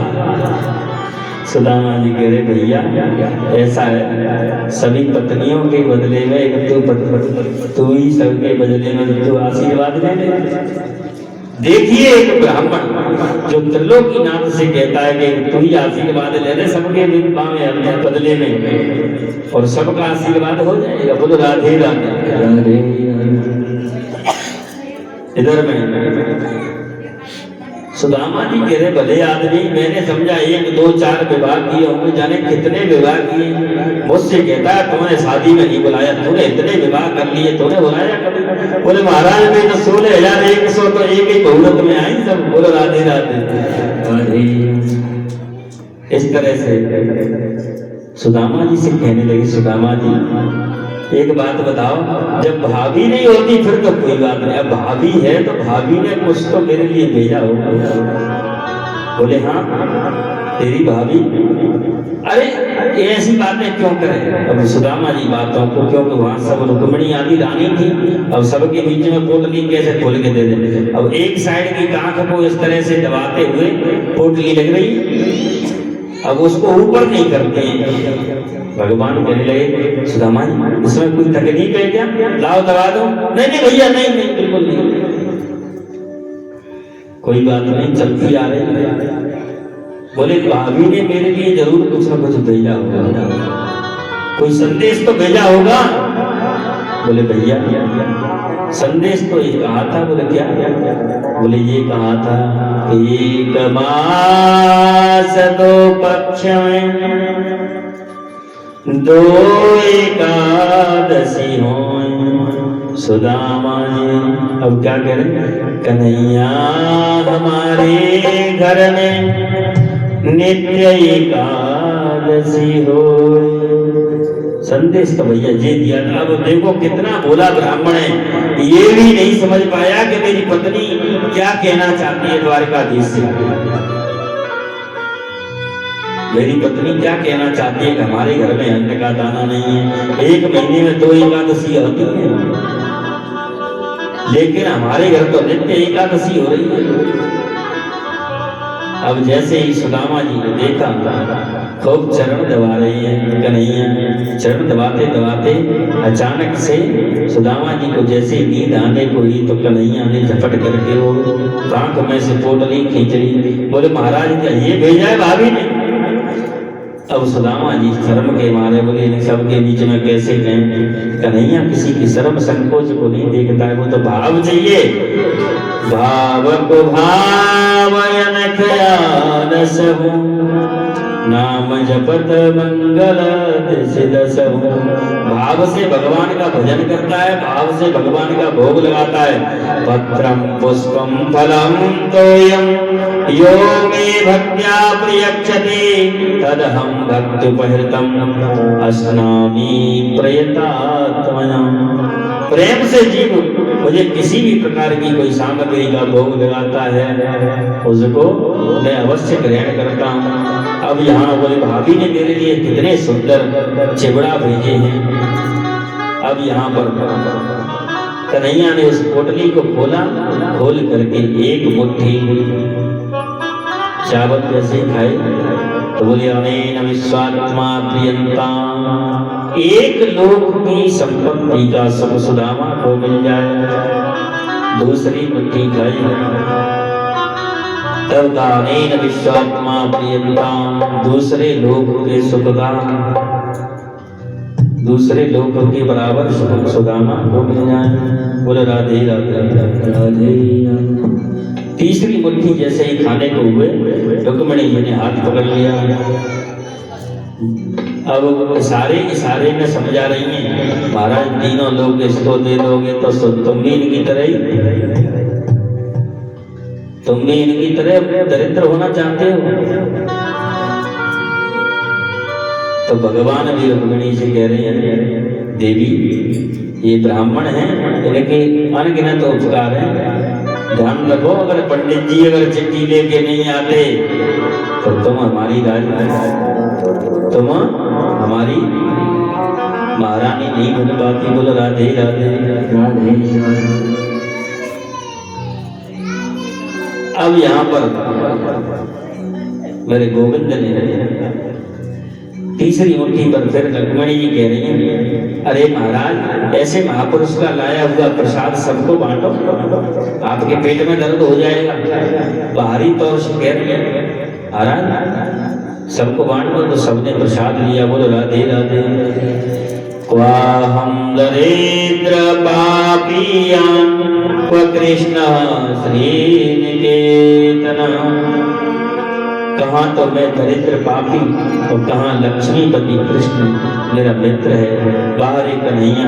सुदामा जी कह रहे भैया ऐसा है, सभी पत्नियों के बदले में एक तू ही सबके बदले में तू आशीर्वाद ले ले। देखिए एक ब्राह्मण जो त्रिलोकीनाथ से कहता है कि तू ही आशीर्वाद ले ले सबके बदले में, और सबका आशीर्वाद हो जाएगा। बोलो राधे राधे। इधर में सुदामा जी कह रहे भले आदमी, मैंने समझा 1 2 4 विवाह किए होंगे, जाने कितने विवाह किए। मुझसे कहता है तुमने शादी में नहीं बुलाया, तूने इतने विवाह कर लिए, तूने बुलाया कभी? बोले महाराज मैं तो 16,100 तो एक ही बहुरत में आई सब। बोलो राधे राधे। इस तरह से सुदामा जी से कहने लगी सुदामा जी एक बात बताओ, जब भाभी नहीं होती फिर तो कोई बात नहीं, अब भाभी है तो भाभी ने कुछ तो मेरे लिए भेजा होगा। बोले हाँ तेरी भाभी। अरे ऐसी बातें क्यों करें अब सुदामा जी बातों को, क्योंकि वहां सब रुक्मिणी आदि रानी थी। अब सबके बीच में पोटली कैसे खोल के दे दे। अब एक साइड की कांख को इस तरह से दबाते हुए पोटली लग रही, अब उसको ऊपर नहीं करते हैं। भगवान कहने लगे सुदामा जी इसमें कोई तकलीफ है क्या? लाओ दबा दो। नहीं नहीं भैया नहीं बिल्कुल नहीं, कोई बात नहीं चलती आ रही। बोले भाभी ने मेरे लिए जरूर कुछ ना कुछ भेजा होगा, कोई संदेश तो भेजा होगा। बोले भैया संदेश तो ये कहा था। बोले क्या? बोले ये कहा था एक मास 2 पक्ष में 2 एकादशी हो। सुदामा जी अब क्या करें? कन्हैया हमारे घर में नित्य एकादशी हो। संदेश तो भैया ये दिया था। अब देखो कितना भोला ब्राह्मण है, ये भी नहीं समझ पाया कि मेरी पत्नी क्या कहना चाहती है द्वारकाधीश से। मेरी पत्नी क्या कहना चाहती है कि हमारे घर में अन्न का दाना नहीं है, 1 महीने में 2 एकादशी होती है, लेकिन हमारे घर तो नित्य एकादशी हो रही है। अब जैसे ही सुदामा जी ने देखा खूब चरण दबा रही है कन्हैया, चरण दबाते दबाते अचानक से सुदामा जी को जैसे नींद आने को ही तो कन्हैया ने झपट करके वो कांख में से पोटली खींच ली। बोले महाराज क्या ये भेजा है भाभी ने? अब सुदामा जी शर्म के मारे बोले इन सबके बीच में कैसे कहें? कन्हैया किसी की शर्म संकोच को नहीं देखता है, वो तो भाव चाहिए। भाव को भावयन ख्याल सहु नाम जपत मंगल सिदसहु। भाव से भगवान का भजन करता है, भाव से भगवान का भोग लगाता है। पत्रम पुष्पम फलम तोयम यो मे भक्त्या प्रियक्षते तदहं भक्त्युपहृतम अस्नामि प्रयतात्मनः। प्रेम से जीव मुझे किसी भी प्रकार की कोई सामग्री का भोग लगाता है, उसको मैं अवश्य ग्रहण करता हूँ। अब यहाँ बोले भाभी ने मेरे लिए कितने सुंदर चिवड़ा भेजे हैं। अब यहाँ पर कन्हैया ने उस पोटली को खोला, खोल करके एक मुट्ठी चावल जैसे खाए तो बोले अनेन विश्वात्मा प्रियंता, एक लोक की संपत्ति का सुख सुदामा को मिल जाए। दूसरी मुट्ठी खाई तब अनेन विश्वात्मा प्रियंता, दूसरे लोक के सुख का, दूसरे लोक के बराबर सुख सुदामा को मिल जाए। बोले राधे राधे राधे। तीसरी मुट्ठी जैसे ही खाने को हुए रुक्मिणी जी ने हाथ पकड़ लिया। अब वो इशारे में समझा रही हैं, महाराज तीनों लोग इसको दे दोगे तो तुम भी इनकी तरह ही, तुम भी इनकी तरह दरिद्र होना चाहते हो। तो भगवान अभी रुक्मिणी से कह रहे हैं, देवी ये ब्राह्मण हैं, इनके अनगिनत उपकार हैं, ध्यान रखो। अगर पंडित जी अगर चिट्ठी लेके नहीं आते तो तुम हमारी तुम हमारी महारानी नहीं बन पाती। बोलो राधे राधे राधे। अब यहाँ पर मेरे गोविंद ने तीसरी मुट्ठी पर फिर रुक्मिणी जी कह रही हैं, अरे महाराज ऐसे महापुरुष का लाया हुआ प्रसाद सबको बांटो, आपके पेट में दर्द हो जाएगा। बाहरी तौर से कह रही है महाराज सबको बांट दो, तो सबने प्रसाद लिया। बोलो राधे राधे। क्वाहं दरिद्र पापियान् क्व कृष्ण श्रीनिकेतन। कहाँ तो मैं दरिद्र पापी और कहाँ लक्ष्मीपति कृष्ण मेरा मित्र है, बाहर एक कन्हैया।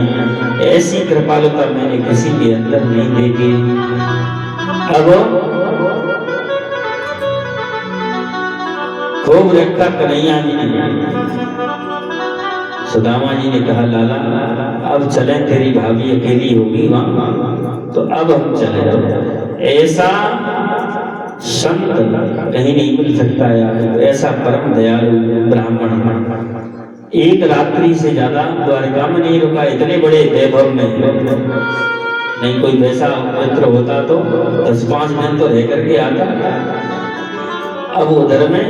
ऐसी कृपालुता मैंने किसी के अंदर नहीं देखी। अब खूब रखा कन्हैया जी ने। सुदामा जी ने कहा लाला अब चलें, तेरी भाभी अकेली होगी वहां, तो अब हम चले। ऐसा संत कहीं नहीं मिल सकता यार, ऐसा परम दयालु ब्राह्मण एक रात्रि से ज्यादा द्वारका में नहीं रुका, इतने बड़े वैभव में। नहीं कोई वैसा मित्र होता तो 10-5 दिन तो रह करके आता। अब उधर में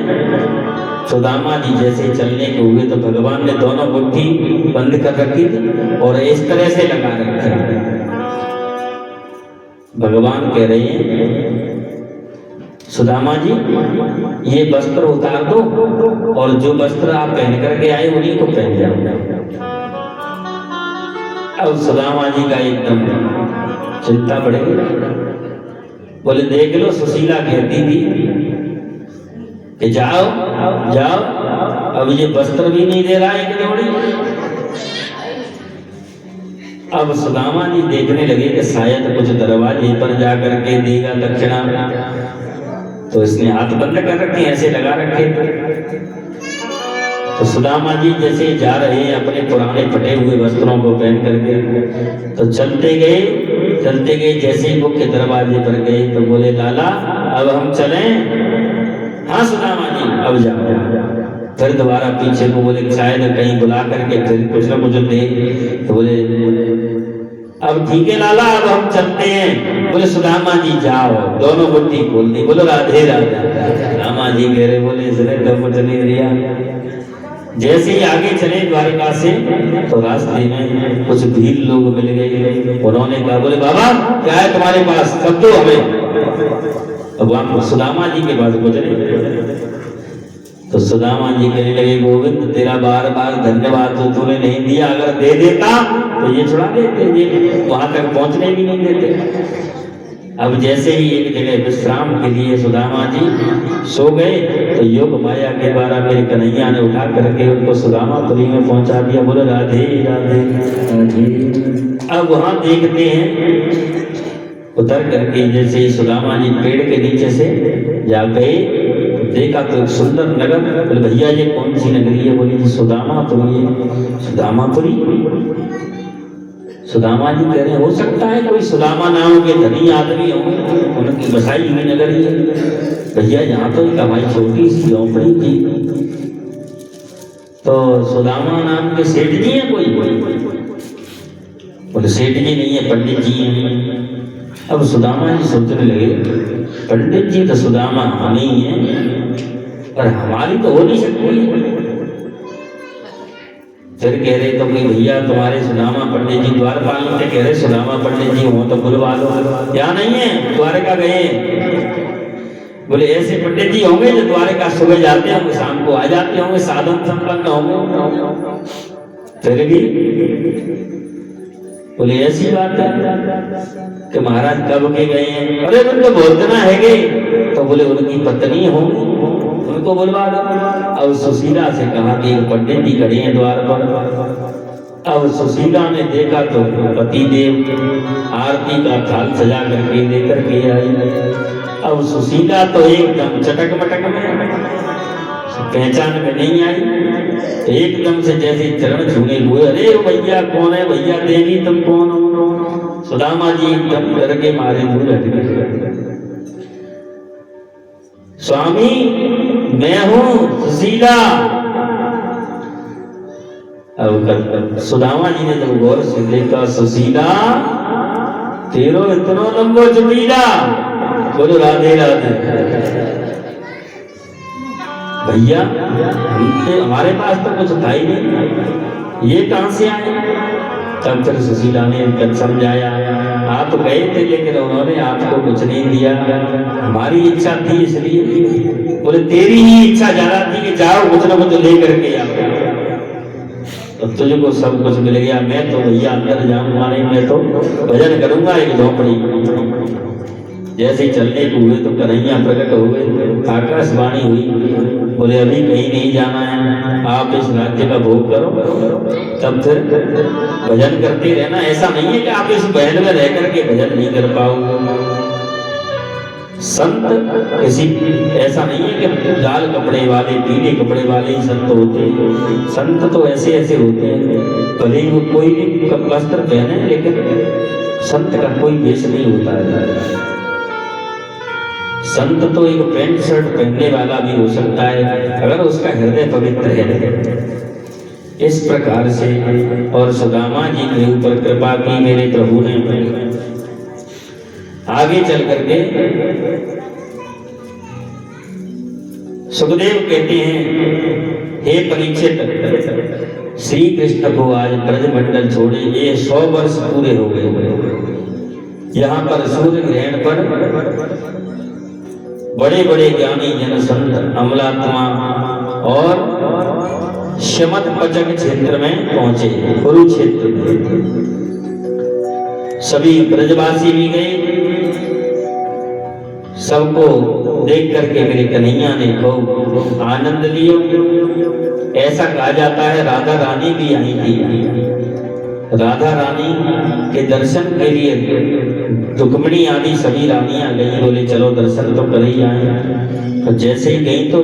सुदामा जी जैसे चलने को हुए तो भगवान ने दोनों मुट्ठी बंद कर रखी थी और इस तरह से लगा रखी। भगवान कह रहे हैं सुदामा जी ये वस्त्र उतार दो और जो वस्त्र आप पहन करके आए उन्हीं को पहन जाओ। अब सुदामा जी का एकदम चिंता बढ़ गई। बोले देख लो सुशीला कहती थी कि जाओ जाओ, अब ये वस्त्र भी नहीं दे रहा एक जोड़ी। अब सुदामा जी देखने लगे कि शायद कुछ दरवाजे पर जाकर के देगा दक्षिणा, तो इसने हाथ बंद कर रखे, ऐसे लगा रखे। तो सुदामा जी जैसे जा रहे हैं अपने पुराने फटे हुए वस्त्रों को पहन करके, तो चलते गए जैसे ही मुख्य दरवाजे पर गए तो बोले लाला अब हम चलें। हाँ सुदामा जी अब जाओ। फिर दोबारा पीछे को बोले शायद कहीं बुला करके फिर कुछ ना कुछ दे, तो बोले अब ठीक है लाला अब हम चलते हैं। बोले सुदामा जी जाओ, दोनों मुट्ठी खोल दी। बोलो राधे राधे। सुदामा जी कह रहे बोले इसने तो मुझे नहीं दिया। जैसे ही आगे चले द्वारिका से तो रास्ते में कुछ भीड़ लोग मिल गए। उन्होंने कहा बोले बाबा क्या है तुम्हारे पास, सब तो हमें। अब वहां सुदामा जी के पास गुजरे तो सुदामा जी कहने लगे गोविंद तेरा बार बार धन्यवाद, तो तूने नहीं दिया, अगर दे देता तो ये छुड़ा देते, ये वहां तक पहुंचने भी नहीं देते। अब जैसे ही एक जगह विश्राम के लिए सुदामा जी सो गए तो योग माया के द्वारा मेरे कन्हैया ने उठा करके उनको सुदामापुरी में पहुंचा दिया। बोलो राधे राधे राधे। अब वहां देखते हैं उतर करके जैसे ही सुदामा जी पेड़ के नीचे से जा गए, देखा तो एक सुंदर नगर। बोले भैया ये कौन सी नगरी है? बोली जी सुदामापुरी है। सुदामापुरी? सुदामा जी कह रहे हैं हो सकता है कोई सुदामा नाम के धनी आदमी होंगे, उनकी बसाई हुई नगरी है। भैया यहाँ तो एक हमारी छोटी सी झोंपड़ी थी। तो सुदामा नाम के सेठ जी हैं कोई? बोले सेठ जी नहीं है, पंडित जी हैं। अब सुदामा जी सोचने लगे पंडित जी तो सुदामा नहीं है और हमारी तो हो नहीं सकती। फिर कह रहे तो कि भैया तुम्हारे सुदामा पंडित जी द्वारपाल थे। कह रहे सुदामा पंडित जी हो तो बुलवा लो। क्या नहीं है? द्वारका गए। बोले ऐसे पंडित जी होंगे जो द्वारका सुबह जाते होंगे शाम को आ जाते होंगे, साधन संपन्न होंगे। फिर भी बोले ऐसी बात है कि महाराज कब के गए हैं? अरे उनको बोलना है गए। तो बोले उनकी पत्नी होंगी, उनको बुलवा दो। अब सुशीला से कहा कि पंडित जी खड़े हैं द्वार पर। अब सुशीला ने देखा तो पति देव आरती का थाल सजा करके लेकर के आई। अब सुशीला तो एकदम चटक मटक में, पहचान में नहीं आई। एकदम से जैसे चरण छूने हुए, अरे भैया कौन है? भैया देवी तुम कौन हो? सुदामा जी एकदम डर के मारे दूर हट गए। स्वामी मैं हूं सुशीला। अब सुदामा जी ने जब गौर से देखा, सुशीला तेरो इतनो लंबो चुटीला। बोलो राधे राधे। भैया हमारे पास तो कुछ था ही नहीं, ये कहां से आए? तब फिर सुशीला ने तब समझाया आप गए थे लेकिन उन्होंने आपको कुछ नहीं दिया, हमारी इच्छा थी इसलिए। बोले तेरी ही इच्छा ज्यादा थी कि जाओ कुछ ना कुछ ले करके आओ। तो तुझको सब कुछ मिल गया। मैं तो भैया अंदर जाऊंगा नहीं, मैं तो भजन करूंगा एक झोपड़ी। जैसे ही चलने को हुए तो कन्हैया प्रकट हो गए, आकाशवाणी हुई। बोले अभी कहीं नहीं जाना है, आप इस राज्य का भोग करो, तब फिर भजन करते रहना। ऐसा नहीं है कि आप इस महल में रह करके भजन नहीं कर पाओगे। संत किसी ऐसा नहीं है कि लाल कपड़े वाले पीले कपड़े वाले ही संत होते हैं। संत तो ऐसे ऐसे होते हैं, भले ही वो कोई भी वस्त्र पहने लेकिन संत का कोई वेश नहीं होता है। संत तो एक पैंट शर्ट पहनने वाला भी हो सकता है अगर उसका हृदय पवित्र है। इस प्रकार से और सुदामा जी के ऊपर कृपा की मेरे प्रभु ने। आगे चल करके सुखदेव कहते हैं हे परीक्षित, श्री कृष्ण को आज ब्रजमंडल छोड़े ये 100 वर्ष पूरे हो गए। यहाँ पर सूर्य ग्रहण पर बड़े बड़े ज्ञानी जन संत अमलात्मा और शमत पचक क्षेत्र में पहुंचे, कुरुक्षेत्र में। सभी ब्रजवासी भी गए। सबको देख करके मेरे कन्हैया ने खूब आनंद लियो। ऐसा कहा जाता है राधा रानी भी आई थी। राधा रानी के दर्शन के लिए रुक्मिणी आदि सभी रानियां गई। बोले चलो दर्शन तो कर ही आए। तो जैसे ही गई तो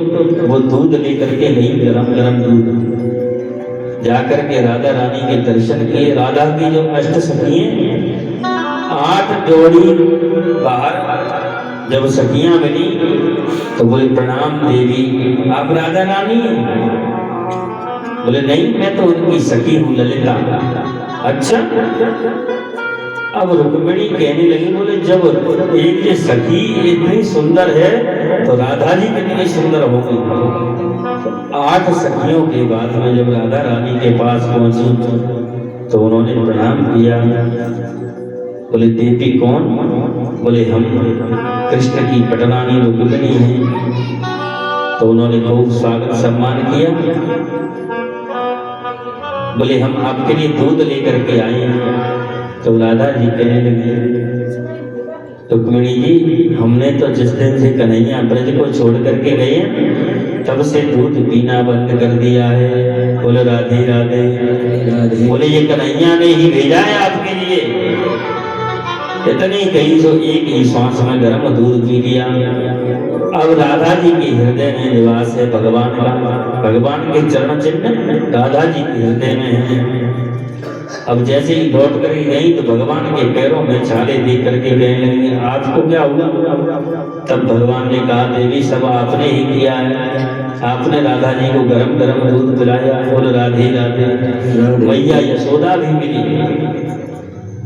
वो दूध लेकर के गई, गरम गरम दूध। जाकर के राधा रानी के दर्शन किए। राधा की जो अष्ट सखियां 8 जोड़ी बाहर जब सखियां मिली तो बोले प्रणाम देवी, आप राधा रानी? बोले नहीं, मैं तो उनकी सखी हूँ ललिता। अच्छा। अब रुक्मिणी कहने लगी, बोले जब एक ये सखी इतनी सुंदर है तो राधा जी कितनी सुंदर होगी। 8 सखियों के बाद में जब राधा रानी के पास पहुंची तो उन्होंने प्रणाम किया। बोले देवी कौन? बोले हम कृष्ण की पटरानी रुक्मिणी हैं। तो उन्होंने खूब स्वागत सम्मान किया। बोले हम आपके लिए दूध लेकर के आए हैं। तो राधा जी कहने लगी रुक्मिणी जी, हमने तो जिस दिन से कन्हैया ब्रज को छोड़ करके गए तब से दूध पीना बंद कर दिया है। बोले राधे राधे। बोले ये कन्हैया ने ही भेजा है आपके लिए। इतनी कही तो एक ही श्वास में गर्म दूध पी लिया। अब राधा जी के हृदय में निवास है भगवान का। भगवान के चरण चिन्ह राधा जी के हृदय में है। अब जैसे ही लौट कर गई तो भगवान के पैरों में छाले दे करके कहने लगी, आपको क्या हुआ? तब भगवान ने कहा, देवी सब आपने ही किया है। आपने राधा जी को गरम गरम दूध पिलाया। बोल राधे राधे। मैया यशोदा भी मिली।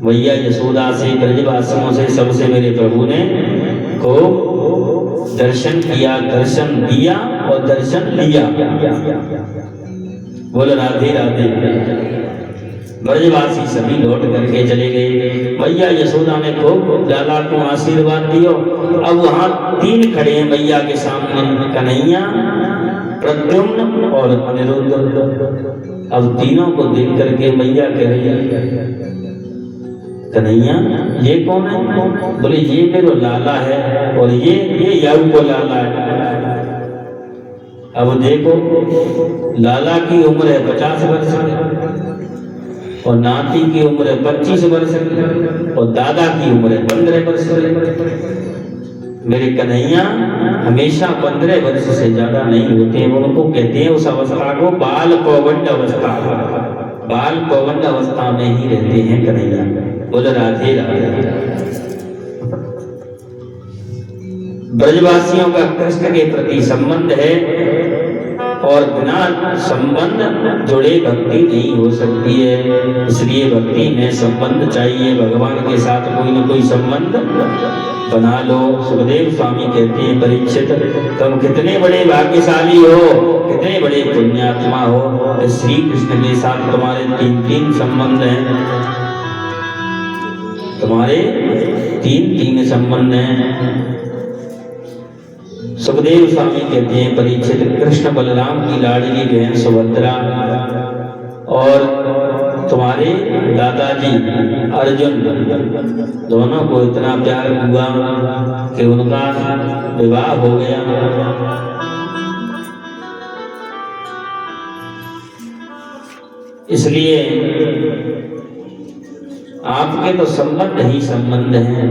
मैया यशोदा से, ब्रजवासियों से, सबसे मेरे प्रभु ने को दर्शन किया, दर्शन दिया और दर्शन लिया। बोल राधे राधे। ब्रजवासी सभी लौट करके चले गए। मैया यशोदा ने खूब लाला को आशीर्वाद दियो। अब वहां तीन खड़े हैं मैया के सामने, कन्हैया, प्रद्युम्न और अनिरुद्ध। अब तीनों को देख करके मैया कह रही है, कन्हैया ये कौन है? बोले ये मेरा लाला है और ये याऊ को लाला है। अब देखो, लाला की उम्र है 50 वर्ष और नाती की उम्र है 25 वर्ष और दादा की उम्र है 15 वर्ष। मेरे कन्हैया हमेशा 15 वर्ष से ज्यादा नहीं होते। उनको कहते हैं उस अवस्था को बाल पौगंड अवस्था। बाल पौगंड अवस्था में ही रहते हैं कन्हैया। बोल राधे राधे। ब्रजवासियों का कृष्ण के प्रति संबंध है और बिना संबंध जुड़े भक्ति नहीं हो सकती है। इसलिए भक्ति में संबंध चाहिए। भगवान के साथ कोई न कोई संबंध बना लो। सुखदेव स्वामी कहते हैं, परीक्षित तुम कितने बड़े भाग्यशाली हो, कितने बड़े पुण्यात्मा हो, श्री कृष्ण के साथ तुम्हारे 3 संबंध हैं। तुम्हारे 3 संबंध हैं। सुखदेव स्वामी कहते हैं, परीक्षित कृष्ण बलराम की लाडली बहन सुभद्रा और तुम्हारे दादाजी अर्जुन दोनों को इतना प्यार हुआ कि उनका विवाह हो गया। इसलिए आपके तो संबंध ही संबंध हैं।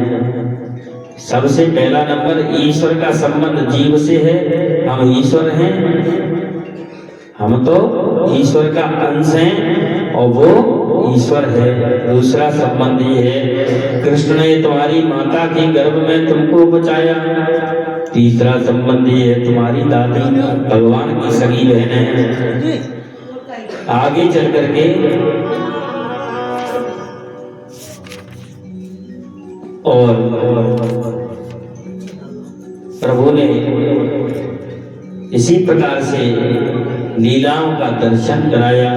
सबसे पहला नंबर ईश्वर का संबंध जीव से है। हम ईश्वर हैं, हम तो ईश्वर का अंश हैं और वो ईश्वर है। दूसरा संबंध ये है, कृष्ण ने तुम्हारी माता के गर्भ में तुमको बचाया। तीसरा संबंध ये है, तुम्हारी दादी भगवान की सगी बहन है। आगे चल करके और प्रभु ने इसी प्रकार से लीलाओं का दर्शन कराया।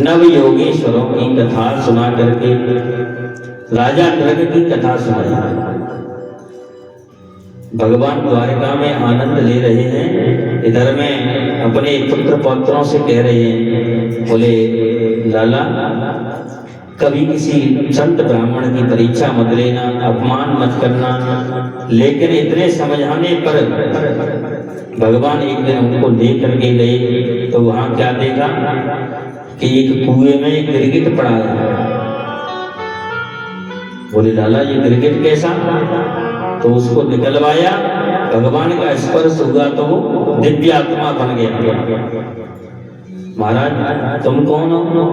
नव योगेश्वरों की कथा सुना करके राजा नरक की कथा सुनाई। भगवान द्वारिका में आनंद ले रहे हैं। इधर में अपने पुत्र पौत्रों से कह रहे हैं, बोले लाला कभी किसी संत ब्राह्मण की परीक्षा मत लेना, अपमान मत करना। लेकिन इतने समझाने पर भगवान एक दिन उनको ले करके गए तो वहां क्या देखा कि एक कुएं में एक गिरगिट पड़ा है। बोले लाला ये गिरगिट कैसा? तो उसको निकलवाया, भगवान का स्पर्श हुआ तो वो दिव्य आत्मा बन गया। महाराज तुम कौन हो?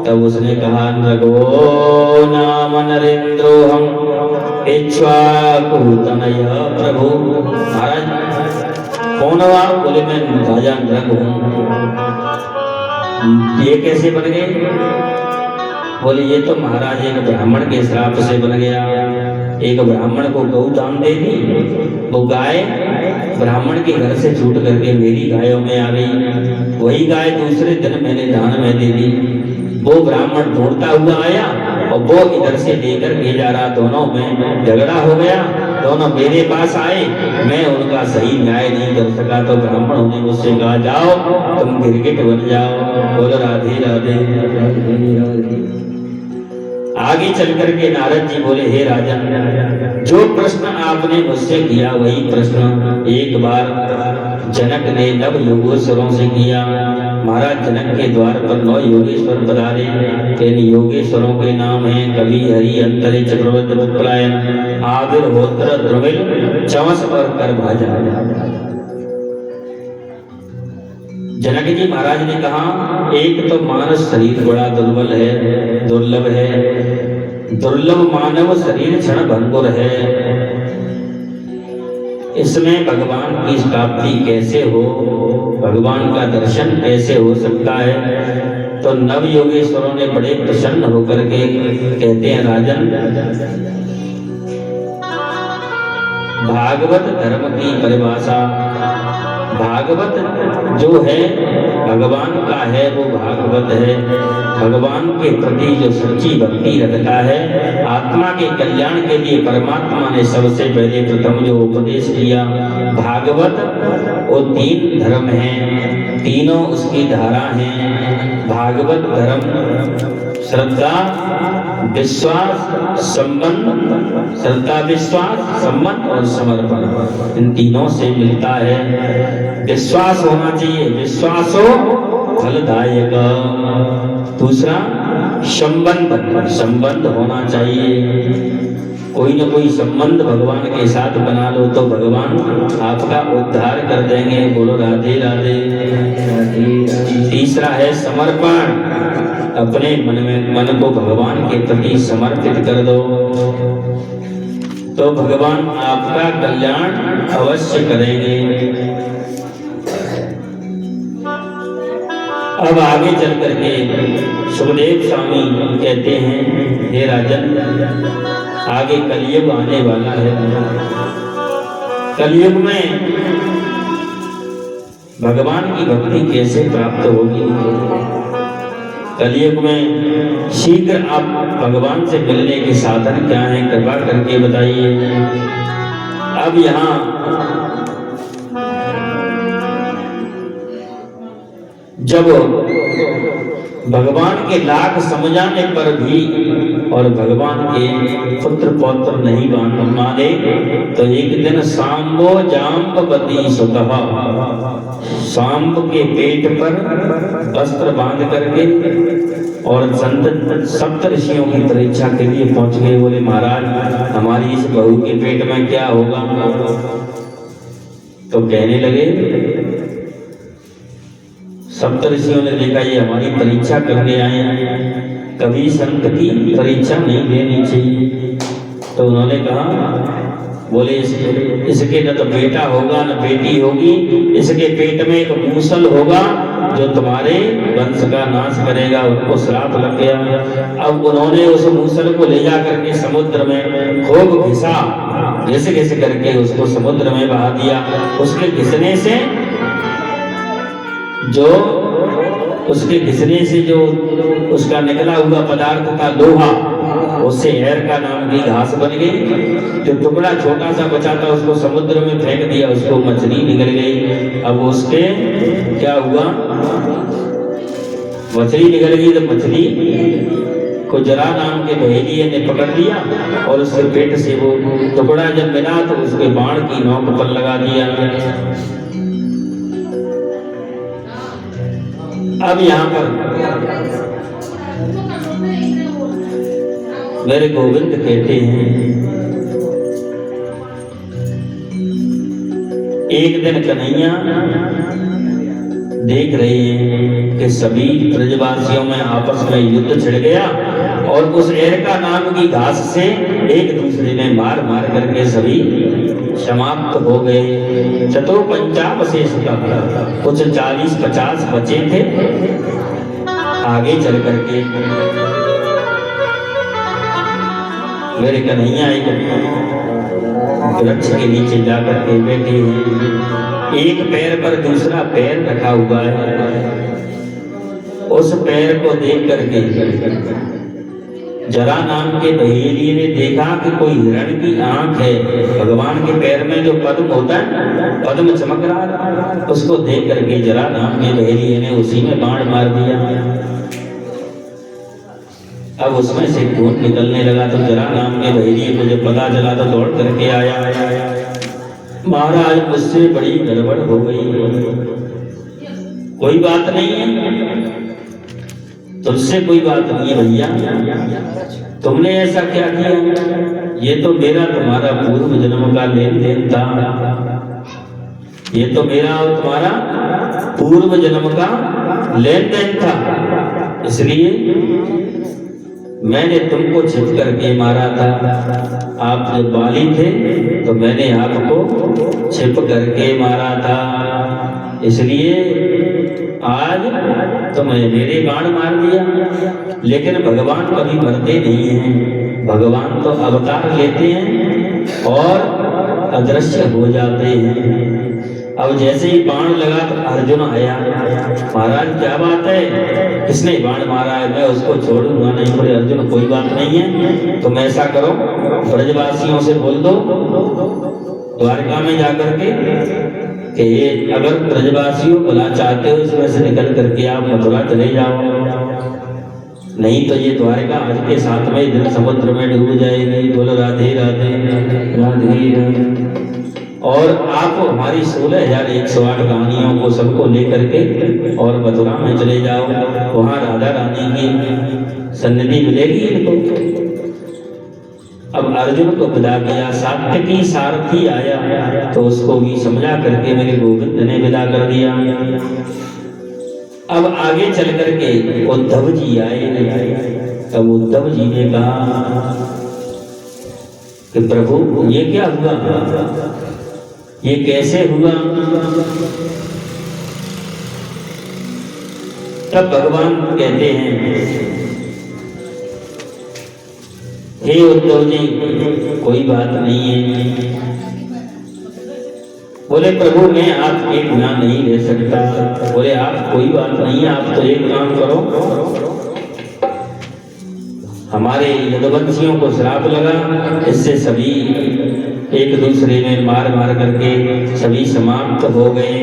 तब उसने कहा, नृगो नाम नरेंद्रोहम इक्ष्वाकुतनय प्रभु। महाराज कौन हो आप? बोले मैं राजा नृग हूँ। ये कैसे बन गए? बोले ये तो महाराज एक ब्राह्मण के श्राप से बन गया। एक ब्राह्मण को गौ दान दे दी, वो गाय ब्राह्मण के घर से छूट करके मेरी गायों में आ गई। वही गाय दूसरे दिन मैंने दान में दे दी। वो ब्राह्मण ढूंढता हुआ आया और वो इधर से लेकर के जा रहा। दोनों में झगड़ा हो गया। दोनों मेरे पास आए, मैं उनका सही न्याय नहीं कर सका तो ब्राह्मणों ने मुझसे कहा, जाओ तुम गिरगिट बन जाओ। बोलो राधे राधे। आगे चल करके नारद जी बोले, हे राजन, जो प्रश्न आपने मुझसे किया वही प्रश्न एक बार जनक ने नव योगेश्वरों से किया। महाराज जनक के द्वार पर 9 योगेश्वर पधारे। इन योगेश्वरों के नाम हैं कवि, हरि, अंतरिक्ष, चक्रवर्ती, उत्पलायन, आविर, होत्र, द्रविल, चमस और करभाजा। जनक जी महाराज ने कहा, एक तो मानस शरीर बड़ा दुर्बल है, दुर्लभ है, दुर्लभ मानव शरीर क्षण भंगुर है, इसमें भगवान की प्राप्ति कैसे हो, भगवान का दर्शन कैसे हो सकता है। तो नव योगेश्वरों ने बड़े प्रसन्न होकर के कहते हैं, राजन, भागवत धर्म की परिभाषा, भागवत जो है भगवान का है वो भागवत है। भगवान के प्रति जो सच्ची भक्ति रखता है, आत्मा के कल्याण के लिए परमात्मा ने सबसे पहले प्रथम जो उपदेश किया भागवत, वो 3 धर्म हैं, तीनों उसकी धारा हैं। भागवत धर्म श्रद्धा, विश्वास, संबंध, श्रद्धा, विश्वास, संबंध और समर्पण, इन तीनों से मिलता है। विश्वास होना चाहिए, विश्वास हो फलदायक। दूसरा संबंध, संबंध होना चाहिए, कोई न कोई संबंध भगवान के साथ बना लो तो भगवान आपका उद्धार कर देंगे। बोलो राधे राधे। तीसरा है समर्पण, अपने मन को भगवान के प्रति समर्पित कर दो तो भगवान आपका कल्याण अवश्य करेंगे। अब आगे चल करके सुखदेव स्वामी कहते हैं, हे राजन, आगे कलयुग आने वाला है। कलयुग में भगवान की भक्ति कैसे प्राप्त होगी? कलयुग में शीघ्र आप भगवान से मिलने के साधन क्या हैं, कृपा करके बताइए। अब यहाँ जब भगवान के लाख समझाने पर भी और भगवान के पुत्र पौत्र नहीं माने तो एक दिन सांबो जाम्बवती सुतः, सांब के पेट पर वस्त्र बांध करके और संत सप्त ऋषियों की परीक्षा के लिए पहुंच गए। बोले महाराज, हमारी इस बहू के पेट में क्या होगा? तो कहने लगे, सप्त ऋषियों ने देखा ये हमारी परीक्षा करने आए हैं, कभी संत की परीक्षा नहीं लेनी चाहिए। तो उन्होंने कहा, बोले इसके न तो बेटा होगा न बेटी होगी, इसके पेट में एक मूसल होगा जो तुम्हारे वंश का नाश करेगा। उनको श्राप लग गया। अब उन्होंने उस मूसल को ले जा करके समुद्र में खूब घिसा, घिस घिस करके उसको समुद्र में बहा दिया। उसके घिसने से जो उसका निकला हुआ पदार्थ था लोहा, उससे एर का नाम की घास बन गई। जो टुकड़ा छोटा सा बचा था उसको समुद्र में फेंक दिया, उसको मछली निकल गई। अब उसके क्या हुआ? मछली निकल गई तो मछली को जरा नाम के बहेलिये ने पकड़ लिया और उसके पेट से वो टुकड़ा जब मिला तो उसके बाण की नोक पर लगा दिया। अब यहाँ पर मेरे गोविंद कहते हैं, एक दिन कन्हैया देख रहे हैं कि सभी ब्रजवासियों में आपस में युद्ध छिड़ गया और उस एरका नाम की घास से एक दूसरे में मार मार करके सभी समाप्त हो गए। चतो पंचावशेष कुछ 40-50 बचे थे। आगे चल करके मेरे कन्हैया एक वृक्ष के नीचे जा करके बैठे हैं। एक पैर पर दूसरा पैर रखा हुआ है। उस पैर को देख करके जरा नाम के बहेलिये ने देखा कि कोई हिरण की आंख है। भगवान के पैर में जो पद्म होता है, पद्म चमक रहा है, उसको देख करके जरा नाम के बहेलिये ने उसी में बाण मार दिया। अब उसमें से खून निकलने लगा तो जरा नाम के भैरी को जब पता चला तो दौड़ करके आया, महाराज मुझसे बड़ी गड़बड़ हो गई। कोई बात नहीं है, तुझसे कोई बात नहीं है भैया, तुमने ऐसा क्या किया? ये तो मेरा तुम्हारा पूर्व जन्म का लेन देन था, ये तो मेरा और तुम्हारा पूर्व जन्म का लेन देन था, इसलिए मैंने तुमको छिप करके मारा था। आप जब बाली थे तो मैंने आपको छिप करके मारा था, इसलिए आज तुमने मेरे बाण मार दिया। लेकिन भगवान कभी मरते नहीं हैं, भगवान तो अवतार लेते हैं और अदृश्य हो जाते हैं। अब जैसे ही बाण लगा तो अर्जुन आया, महाराज क्या बात है, किसने बाण मारा है? मैं उसको छोड़ूंगा नहीं। बोले अर्जुन कोई बात नहीं है, तुम ऐसा करो ब्रजवासियों से बोल दो द्वारका में जाकर के कि अगर ब्रजवासियों भला चाहते हो इसमें से निकल करके आप मथुरा चले जाओ, नहीं तो ये द्वारका आज के 7वें दिन समुद्र में डूब जाएगी। बोलो राधे राधे राधे। और आप हमारी 16,108 कहानियों को सबको लेकर के और मथुरा में चले जाओ, वहाँ राधा रानी की सन्निधि मिलेगी इनको। अब अर्जुन को विदा किया, सात्यकी सारथी आया तो उसको भी समझा करके मेरे गोविंद ने विदा कर दिया। अब आगे चल करके उद्धव जी आए। तब उद्धव जी ने कहा कि प्रभु ये क्या हुआ, ये कैसे हुआ? तब भगवान कहते हैं, हे उद्धव जी कोई बात नहीं है। बोले प्रभु मैं आपके गुना नहीं ले सकता। बोले आप कोई बात नहीं है, आप तो एक काम करो, हमारे यदुवंशियों को श्राप लगा, इससे सभी एक दूसरे में मार मार करके सभी समाप्त हो गए।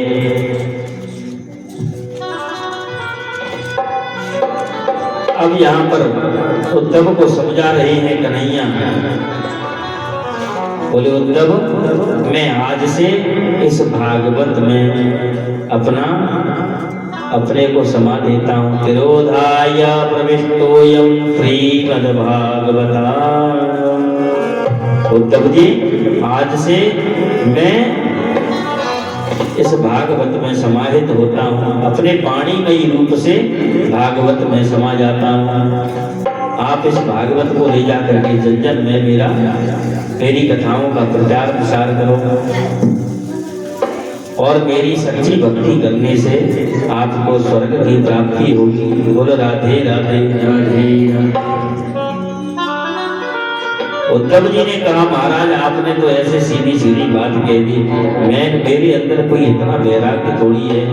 अब यहाँ पर उद्धव को समझा रहे हैं कन्हैया। बोले उद्धव मैं आज से इस भागवत में अपने को समा देता हूँ। तिरोधाय प्रविष्टोऽयं श्रीमद्भागवता। उद्धव जी आज से मैं इस भागवत में समाहित होता हूँ, अपने वाणीमयी रूप से भागवत में समा जाता हूँ। आप इस भागवत को ले जा करके जन जन में मेरी कथाओं का प्रचार प्रसार करो और मेरी सच्ची भक्ति करने से आपको स्वर्ग की प्राप्ति होगी। बोलो राधे राधे राधे। उद्धव जी ने कहा महाराज आपने तो ऐसे सीधी सीधी बात कह दी, मेरे अंदर कोई इतना वैराग्य थोड़ी है।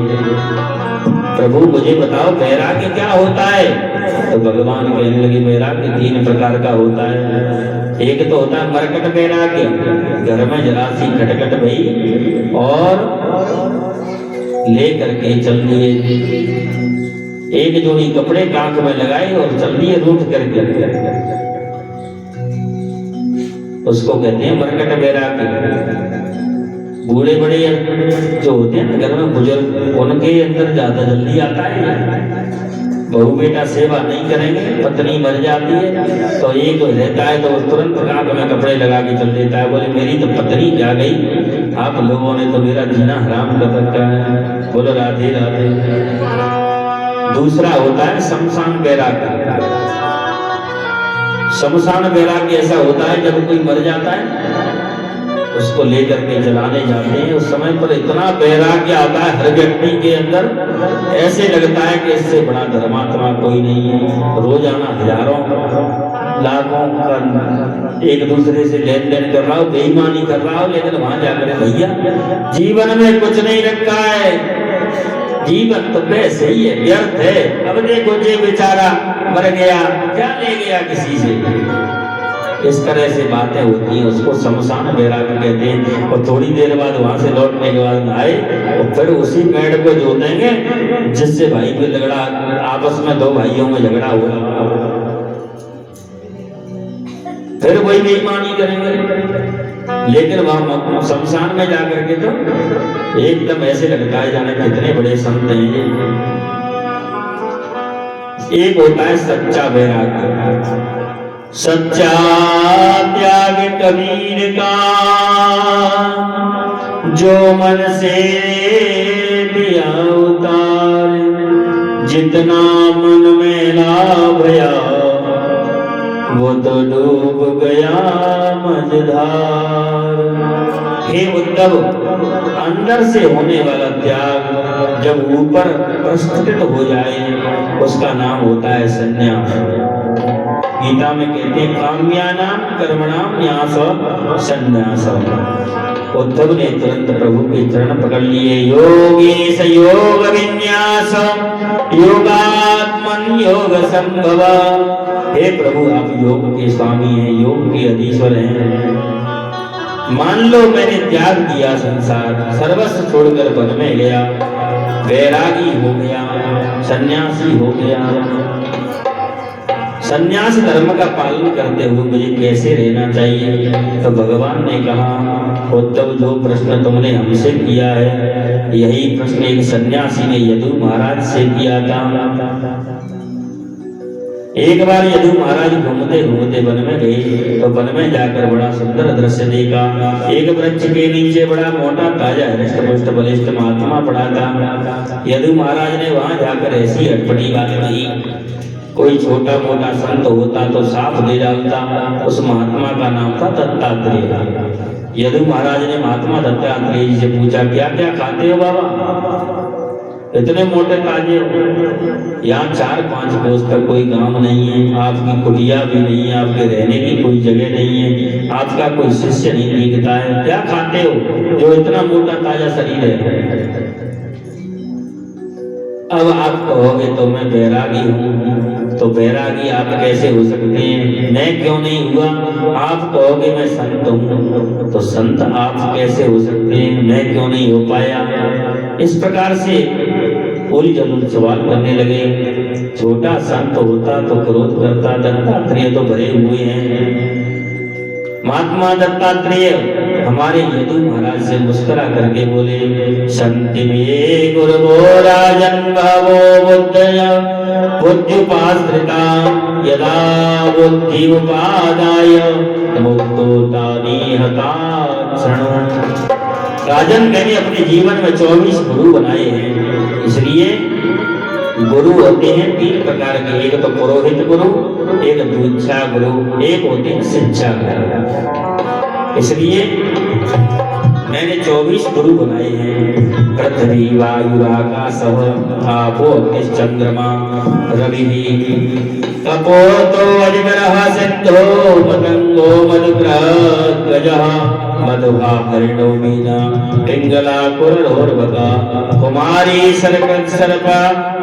प्रभु मुझे बताओ वैराग्य क्या होता है? तो भगवान कहने लगे वैराग्य 3 प्रकार का होता है। एक तो होता है मरकट वैराग्य, घर में जरा सी खटखट भई और ले करके चल दिए, एक जोड़ी कपड़े कांख में लगाए और चल दिए रूठ करके, उसको कहते हैं मरकट वैराग्य। बूढ़े बड़े जो होते हैं ना घर में बुजुर्ग, उनके अंदर ज्यादा जल्दी आता है। बहू बेटा सेवा नहीं करेंगे, पत्नी मर जाती है तो एक रहता है तो तुरंत कांख में कपड़े लगा के चल देता है। बोले मेरी तो पत्नी क्या गई, आप लोगों ने तो मेरा जीना हराम कर रखा है। बोलो राधे राधे। दूसरा होता है शमशान वैराग्य। शमशान वैराग्य ऐसा होता है जब कोई मर जाता है उसको लेकर के जलाने जाते हैं, उस समय पर इतना वैराग्य आता है हर व्यक्ति के अंदर, ऐसे लगता है कि इससे बड़ा धर्मात्मा कोई नहीं है। रोजाना हजारों लाखों का एक दूसरे से लेन देन कर रहा हो, बेईमानी कर रहा हो, लेकिन वहां जाकर भैया जीवन में कुछ नहीं रखा है, जीवन तो वैसे ही है, व्यर्थ है। अब देखो जे बेचारा मर गया, क्या ले गया किसी से? इस तरह से बातें होती हैं, उसको शमशान वैराग्य कहते हैं। और थोड़ी देर बाद वहां से लौटने के बाद आए और फिर उसी पेड़ को जोतेंगे जिससे भाई पे झगड़ा, आपस में 2 भाइयों में झगड़ा हो रहा, फिर वही बेईमानी करेंगे। लेकिन वहां शमशान में जाकर के तो एकदम ऐसे लगता है जाने कितने बड़े संत हैं ये। एक होता है सच्चा वैराग्य, सच्चा त्याग कबीर का, जो मन से दिया उतार, जितना मन में लाभया वो तो डूब गया मझधार। हे उद्धव, अंदर से होने वाला त्याग जब ऊपर प्रस्फुटित हो जाए उसका नाम होता है संन्यास। गीता में कहते हैं काम्यानाम कर्मणाम न्यास संन्यास। उद्धव ने तुरंत प्रभु के चरण पकड़ लिए। योगेश योग विन्यास योगात्मन योग संभव। हे प्रभु, आप योग के स्वामी हैं, योग के अधीश्वर हैं। मान लो मैंने त्याग किया संसार, सर्वस्व छोड़कर वन में गया, वैरागी हो गया, सन्यासी हो गया। सन्यास धर्म का पालन करते हुए मुझे कैसे रहना चाहिए? तो भगवान ने कहा, उद्धव, जो प्रश्न तुमने हमसे किया है यही प्रश्न एक सन्यासी ने यदु महाराज से किया था। एक बार यदु महाराज घूमते घूमते वन में गए तो वन में जाकर बड़ा सुंदर दृश्य देखा। एक वृक्ष के नीचे बड़ा मोटा ताजा हृष्ट पुष्ट बलिष्ठ महात्मा पड़ा था। यदु महाराज ने वहां जाकर ऐसी अटपटी बात कही, कोई छोटा मोटा संत होता तो साफ दे डालता। उस महात्मा का नाम था दत्तात्रेय। यदु महाराज ने महात्मा दत्तात्रेय जी से पूछा, क्या क्या खाते हो बाबा, इतने मोटे ताजे हो? यहाँ 4-5 कोस तक कोई गांव नहीं है, आपकी कुटिया भी नहीं है, आपके रहने की कोई जगह नहीं है, आपका कोई शिष्य नहीं दिखता है, क्या खाते हो जो इतना मोटा ताजा शरीर है? अब आप कहोगे तो मैं बैरागी हूँ, तो बैरागी आप कैसे हो सकते हैं? मैं क्यों नहीं हुआ? आप कहोगे मैं संत हूँ, तो संत आप कैसे हो सकते हैं? मैं क्यों नहीं हो पाया? इस प्रकार से उलझन सवाल करने लगे। छोटा संत होता तो क्रोध करता, दत्तात्रेय तो भरे हुए हैं। महात्मा दत्तात्रेय हमारे यदु महाराज से मुस्कुरा करके बोले, संति में गुरुवो राजन भावो बुद्धय बुद्ध्युपाश्रिता यदा बुद्धि उपादाय मुक्तो निहता क्षणो। राजन, मैंने अपने जीवन में 24 गुरु बनाए हैं। इसलिए गुरु होते हैं 3 प्रकार के, एक तो पुरोहित गुरु, एक दीक्षा गुरु, एक होते हैं शिक्षा गुरु। इसलिए मैंने 24 गुरु बनाए हैं। पृथ्वी वायु आकाश आपो चंद्रमा रवि तपोतो अजगरः सिद्धो पतंगो मधुग्रहगजः मधुभा हरिणो मीना पिंगला कुररोर्वका कुमारी सरकृत सर्पा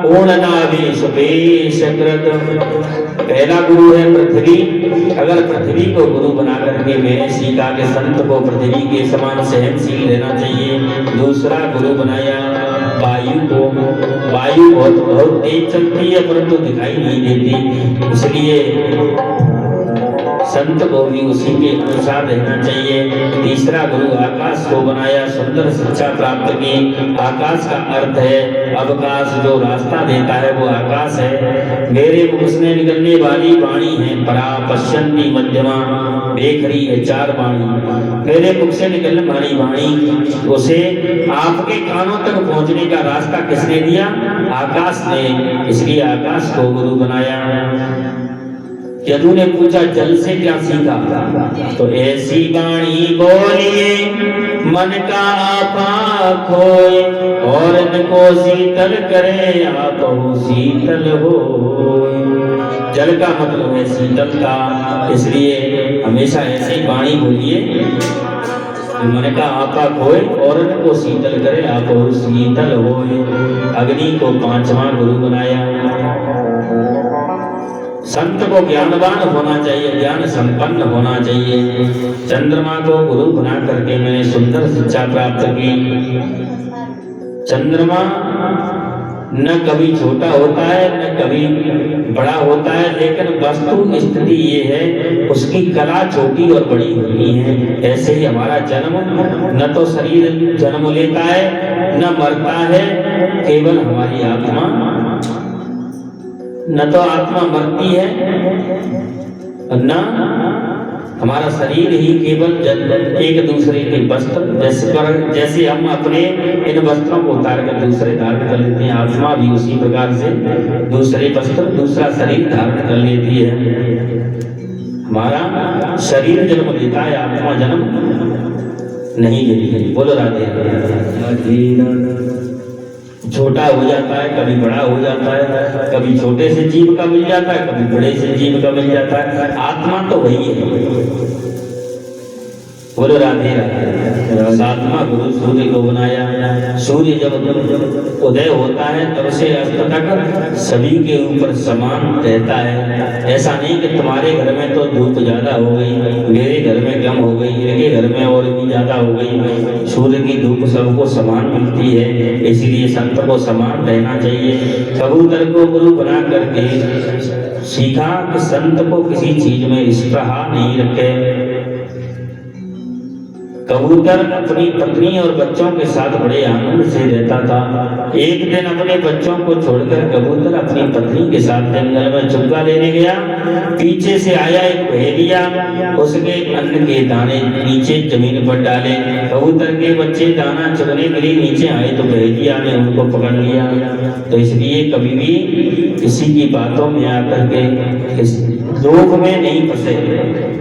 ऊर्णनाभि सुपेशकृत। पहला गुरु है पृथ्वी। अगर पृथ्वी को गुरु बना करके मैंने सीखा कि संत को पृथ्वी के समान सहनशील रहना चाहिए। दूसरा गुरु बनाया वायु को। वायु बहुत तेज चलती है परंतु दिखाई नहीं देती, इसलिए संत को भी उसी के अनुसार रहना चाहिए। तीसरा गुरु आकाश को बनाया, सुंदर शिक्षा प्राप्त की। आकाश का अर्थ है अवकाश, जो रास्ता देता है वो आकाश है। मेरे मुख से निकलने वाली वाणी है परा पश्यंती मध्यमा, बेखरी है 4 वाणी। मेरे मुख से निकलने वाली वाणी उसे आपके कानों तक पहुंचने का रास्ता किसने दिया? आकाश ने। इसलिए आकाश को गुरु बनाया। यदु ने पूछा जल से क्या सीखा? तो ऐसी वाणी बोलिए मन का आपा खोए, और इनको शीतल करे आप शीतल हो। जल का मतलब है शीतलता, इसलिए हमेशा ऐसी वाणी बोलिए मन का आपा खोए और इनको शीतल करे आप शीतल हो। अग्नि को 5वां गुरु बनाया। संत को ज्ञानवान होना चाहिए, ज्ञान संपन्न होना चाहिए। चंद्रमा को गुरु बना करके मैंने सुंदर शिक्षा प्राप्त की। चंद्रमा न कभी छोटा होता है न कभी बड़ा होता है, लेकिन वस्तु स्थिति ये है उसकी कला छोटी और बड़ी होती है। ऐसे ही हमारा जन्म, न तो शरीर जन्म लेता है न मरता है, केवल हमारी आत्मा, न तो आत्मा मरती है न हमारा शरीर ही केवल एक दूसरे के वस्त्र, जैसे हम अपने इन वस्त्रों को उतार कर दूसरे धारण कर लेते हैं, आत्मा भी उसी प्रकार से दूसरे वस्त्र दूसरा शरीर धारण कर लेती है। हमारा शरीर जन्म लेता है, आत्मा जन्म नहीं लेती है। बोलो राधे राधे। छोटा हो जाता है, कभी बड़ा हो जाता है, कभी छोटे से जीव का मिल जाता है, कभी बड़े से जीव का मिल जाता है, आत्मा तो वही है। बोलो राधे राधे। सातवां गुरु सूर्य को बनाया। सूर्य जब उदय होता है तब से अस्त तक सभी के ऊपर समान रहता है। ऐसा नहीं कि तुम्हारे घर में तो धूप ज्यादा हो गई, मेरे घर में कम हो गई, इनके घर में और भी ज्यादा हो गई। सूर्य की धूप सबको समान मिलती है, इसलिए संत को समान रहना चाहिए। कबूतर को गुरु बना करके सीखा कि संत को किसी चीज में स्पृहा नहीं रखे। कबूतर अपनी पत्नी और बच्चों के साथ बड़े आनंद से रहता था। एक दिन अपने बच्चों को छोड़कर कबूतर अपनी पत्नी के साथ जंगल में चुग्गा लेने गया। पीछे से आया एक बहेलिया, उसके अन्न के दाने नीचे जमीन पर डाले। कबूतर के बच्चे दाना चुगने के लिए नीचे आए तो बहेलिया ने उनको पकड़ लिया। तो इसलिए कभी भी किसी की बातों में आकर के लोभ में नहीं फंसे।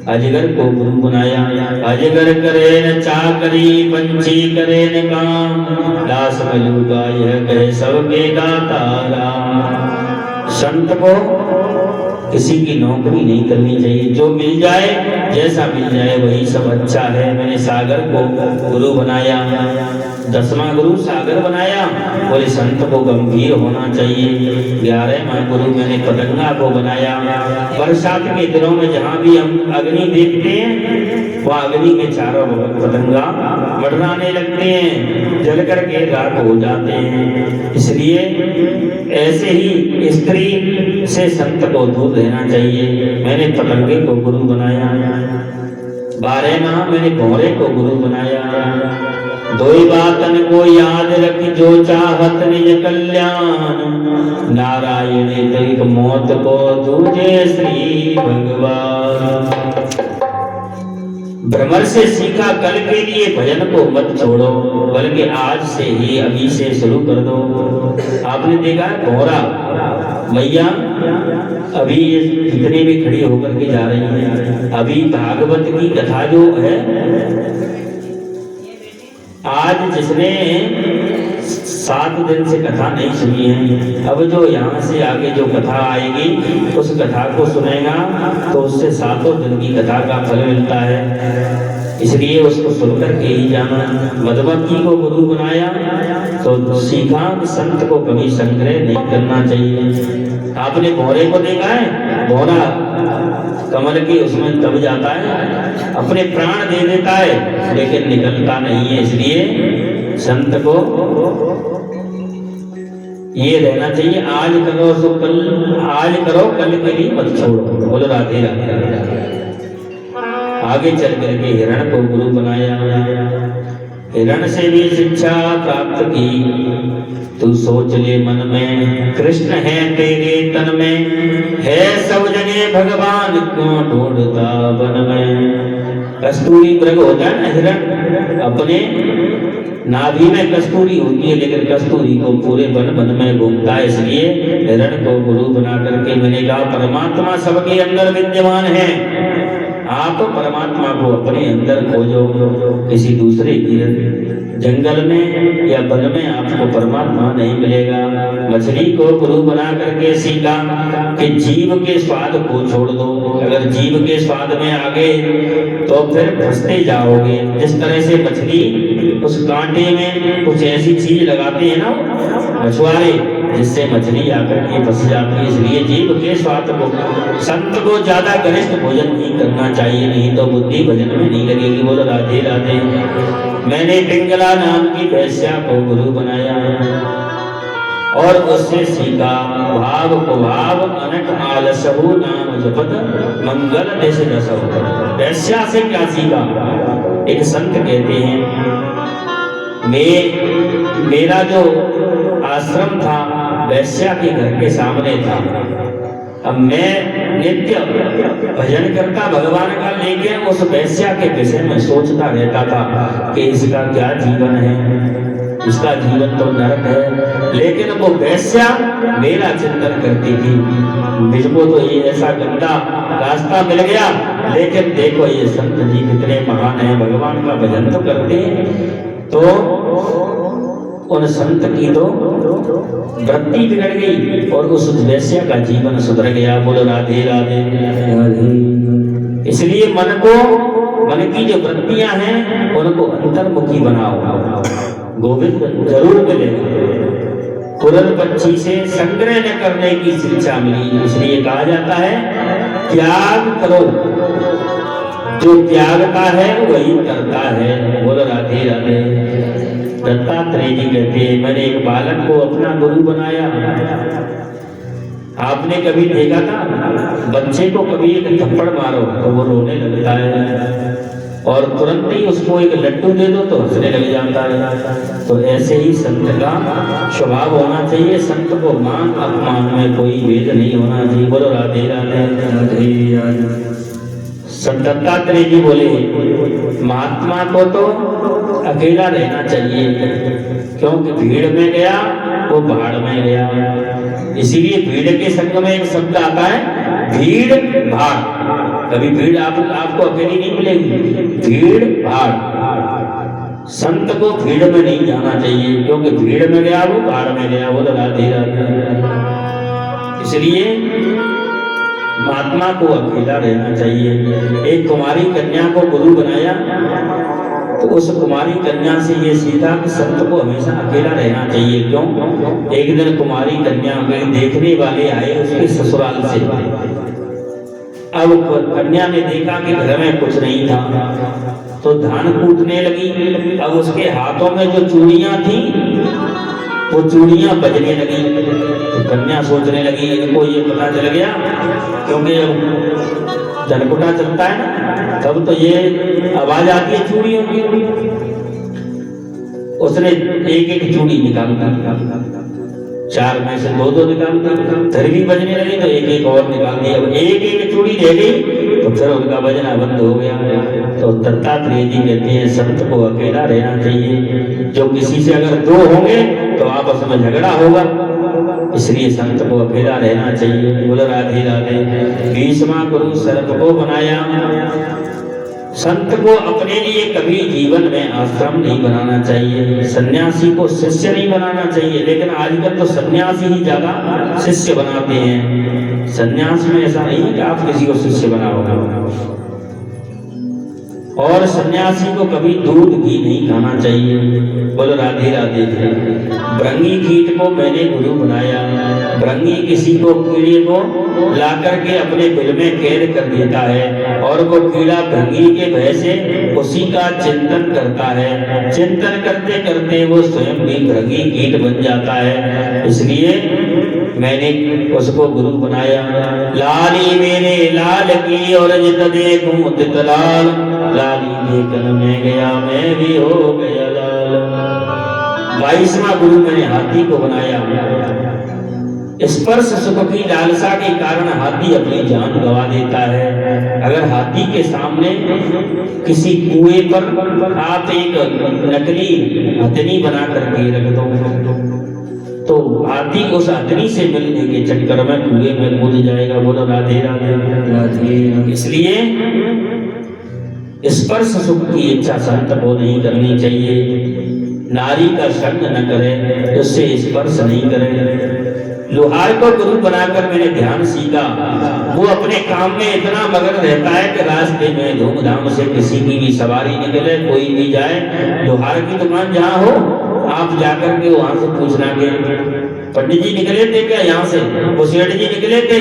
अजगर को गुरु बनाया। अजगर करे न चाकरी, पंछी करे न काम, दास मलूका यह कहे सबके दाता राम। संत को किसी की नौकरी नहीं करनी चाहिए, जो मिल जाए जैसा मिल जाए वही सब अच्छा है। मैंने सागर को गुरु बनाया। 10वां गुरु सागर बनाया। बोले संत को गंभीर होना चाहिए। 11वां गुरु मैंने पतंगा को बनाया। बरसात के दिनों में जहाँ भी हम अग्नि देखते हैं वह अग्नि के चारों ओर पतंगा मंडराने लगते हैं, जल करके राख हो जाते हैं। इसलिए ऐसे ही स्त्री से संत को दूर रहना चाहिए। मैंने पतंगे को गुरु बनाया। 12वां मैंने भौरे को गुरु बनाया। दोई बातन को याद रख जो चाहत निज कल्याण, नारायण एक मौत को दूजे श्री भगवान। भ्रमर से सीखा कल के लिए भजन को मत छोड़ो, बल्कि आज से ही अभी से शुरू कर दो। आपने देखा है भौरा मैया अभी जितने भी खड़ी होकर के जा रही है। अभी भागवत की कथा जो है, आज जिसने 7 दिन से कथा नहीं सुनी है, अब जो यहाँ से आगे जो कथा आएगी उस कथा को सुनेगा तो उससे 7 दिन की कथा का फल मिलता है। इसलिए उसको सुनकर के ही जाना। मधुमक्खी को गुरु बनाया तो सीखा कि संत को कभी संग्रह नहीं करना चाहिए। आपने भौरे को देखा है? भौरा कमल की उसमें दब जाता है, अपने प्राण दे देता है लेकिन निकलता नहीं है। इसलिए संत को ये रहना चाहिए, आज करो सो कल, आज करो कल के लिए मत छोड़ो। बोलो राधे राधे। आगे चल करके हिरण को गुरु बनाया। हिरण से भी शिक्षा प्राप्त की। तू सोच ले मन में, कृष्ण है तेरे तन में, है सब जगह भगवान क्यों ढूंढता वन में। कस्तूरी मृग होता है ना हिरण, अपने नाभि में कस्तूरी होती है लेकिन कस्तूरी को पूरे वन वन में घूमता है। इसलिए हिरण को गुरु बना करके मैंने कहा परमात्मा सबके अंदर विद्यमान है। आप परमात्मा को अपने अंदर खोजो, किसी दूसरे की जंगल में या वन में आपको परमात्मा नहीं मिलेगा। मछली को गुरु बना करके सीखा कि जीव के स्वाद को छोड़ दो। अगर जीव के स्वाद में आ गए तो फिर फंसते जाओगे। जिस तरह से मछली उस कांटे में कुछ ऐसी चीज लगाते हैं ना मछुआरे, जिससे मछली आकर के फंस जाती है। इसलिए जीव के स्वाद को, संत को ज्यादा घनिष्ठ भोजन नहीं करना चाहिए, नहीं तो बुद्धि भजन में नहीं लगेगी। बोलो राधे राधे। मैंने पिंगला नाम की वैश्या को गुरु बनाया। और उससे सीखा भाव कुभाव अनक आलसहु नाम जपत मंगल देश रसहु। वैश्या से क्या सीखा? एक संत कहते हैं मेरा जो आश्रम था वैश्या के घर के सामने था। अब मैं नित्य भजन करता भगवान का, लेकिन उस वैश्या के विषय में सोचता रहता था कि इसका क्या जीवन है, इसका जीवन तो नरक है। लेकिन वो वैश्या मेरा चिंतन करती थी। मुझको तो ये ऐसा गंदा रास्ता मिल गया, लेकिन देखो ये संत जी कितने महान हैं, भगवान का भजन तो करते हैं। तो उन संत की तो वृत्ति बिगड़ गई और उस वैश्या का जीवन सुधर गया। बोलो राधे राधे राधे। इसलिए मन की जो वृत्तियां हैं उनको अंतर्मुखी बनाओ, गोविंद जरूर मिलेगा। कुरल पक्षी से संग्रह न करने की शिक्षा मिली, इसलिए कहा जाता है त्याग करो, जो त्यागता है वही करता है। बोलो राधे राधे। दत्तात्रेय जी कहते हैं मैंने एक बालक को अपना गुरु बनाया। आपने कभी देखा था बच्चे को कभी एक थप्पड़ मारो तो वो रोने लगता है, और तुरंत ही उसको एक लड्डू दे दो तो हंसने लग जाता है। तो ऐसे ही संत का स्वभाव होना चाहिए। संत को मान अपमान में कोई भेद नहीं होना चाहिए। बोलो राधे राधे राधे। संत दत्तात्रेय जी बोले महात्मा को तो अकेला रहना चाहिए, क्योंकि भीड़ में गया वो भाड़ में गया। इसीलिए भीड़ के संग में एक शब्द आता है भीड़ भाड़। कभी भीड़ आपको अकेली नहीं मिलेगी, भीड़ भाड़। संत को भीड़ में नहीं जाना चाहिए, क्योंकि भीड़ में गया वो भाड़ में गया। वो राधे राधे। इसलिए महात्मा को अकेला रहना चाहिए। एक कुमारी कन्या को गुरु बनाया तो उस कुमारी कन्या से ये सीखा कि संत को हमेशा अकेला रहना चाहिए। क्यों? एक दिन कुमारी कन्या देखने वाले आए उसके ससुराल से। अब कन्या ने देखा कि घर में कुछ नहीं था तो धान कूटने लगी। अब उसके हाथों में जो चूड़ियां थी वो चूड़ियां बजने लगी। तो कन्या सोचने लगी इनको ये पता चल गया, क्योंकि जब जनकुटा चलता है ना तब तो ये आवाज आती है चूड़ियों की। उसने एक एक चूड़ी निकाल दी, 4 में से 2-2 निकाल दी। फिर भी बजने लगी तो एक एक और निकाल दी। अब एक एक चूड़ी रह गई तो फिर उनका बजना बंद हो गया। तो दत्तात्रेय जी कहते हैं संत को अकेला रहना चाहिए। जो किसी से अगर 2 होंगे तो आपस में झगड़ा होगा, इसलिए संत को अकेला रहना चाहिए। बोलो राधे राधे। 20वां गुरु सर्प को बनाया। संत को अपने लिए कभी जीवन में आश्रम नहीं बनाना चाहिए, सन्यासी को शिष्य नहीं बनाना चाहिए। लेकिन आजकल तो सन्यासी ही ज्यादा शिष्य बनाते हैं। सन्यास में ऐसा नहीं है कि आप किसी को शिष्य बनाओगे। और सन्यासी को कभी दूध घी नहीं खाना चाहिए। बोलो राधे राधे। भृंगी कीट को मैंने गुरु बनाया। भृंगी किसी को कीड़े को ला करके अपने बिल में कैद कर देता है, और वो कीड़ा भृंगी के भय से उसी का चिंतन करता है। चिंतन करते करते वो स्वयं भी भृंगी कीट बन जाता है। इसलिए मैंने उसको गुरु बनाया। लाली मेरे लाल की और जित देखूं तित लाल, लाली देखन में गया मैं भी हो गया लाल। 22वां गुरु मैंने हाथी को बनाया। स्पर्श सुख की लालसा के कारण हाथी अपनी जान गंवा देता है। अगर हाथी के सामने किसी कुएं पर आप एक नकली हथनी बना करके रख दो तो हाथी उस हथनी से मिलने के चक्कर में कुएं में कूद जाएगा। बोलो राधे राधे राधे। इसलिए स्पर्श सुख की इच्छा संत को नहीं करनी चाहिए। नारी का संग न करे, उससे स्पर्श नहीं करे। लोहार को गुरु बनाकर मैंने ध्यान सीखा। वो अपने काम में इतना मगन रहता है कि रास्ते में धूमधाम से किसी की भी सवारी निकले, कोई भी जाए, लोहार की दुकान जहाँ हो आप जाकर के वहां से पूछना के पंडित जी निकले थे क्या यहाँ से? वो सेठ जी निकले थे?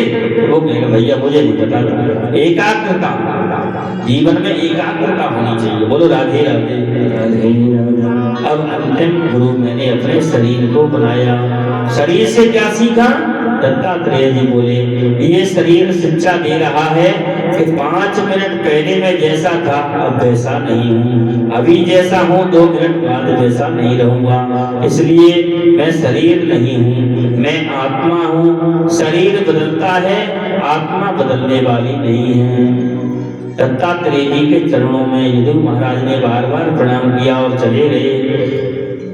वो कहेगा भैया मुझे नहीं पता। एकाग्रता, जीवन में एकाग्रता होनी चाहिए। बोलो राधे राधे राधे राधे। अब अंतिम गुरु मैंने अपने शरीर को बनाया। शरीर से क्या सीखा? दत्तात्रेय जी बोले ये शरीर शिक्षा दे रहा है कि 5 मिनट पहले मैं जैसा था अब वैसा नहीं हूँ, अभी जैसा हूँ 2 मिनट बाद वैसा नहीं रहूंगा। इसलिए मैं शरीर नहीं हूँ, मैं आत्मा हूँ। शरीर बदलता है, आत्मा बदलने वाली नहीं है। दत्तात्रेय जी के चरणों में यदु महाराज ने बार बार प्रणाम किया और चले गए।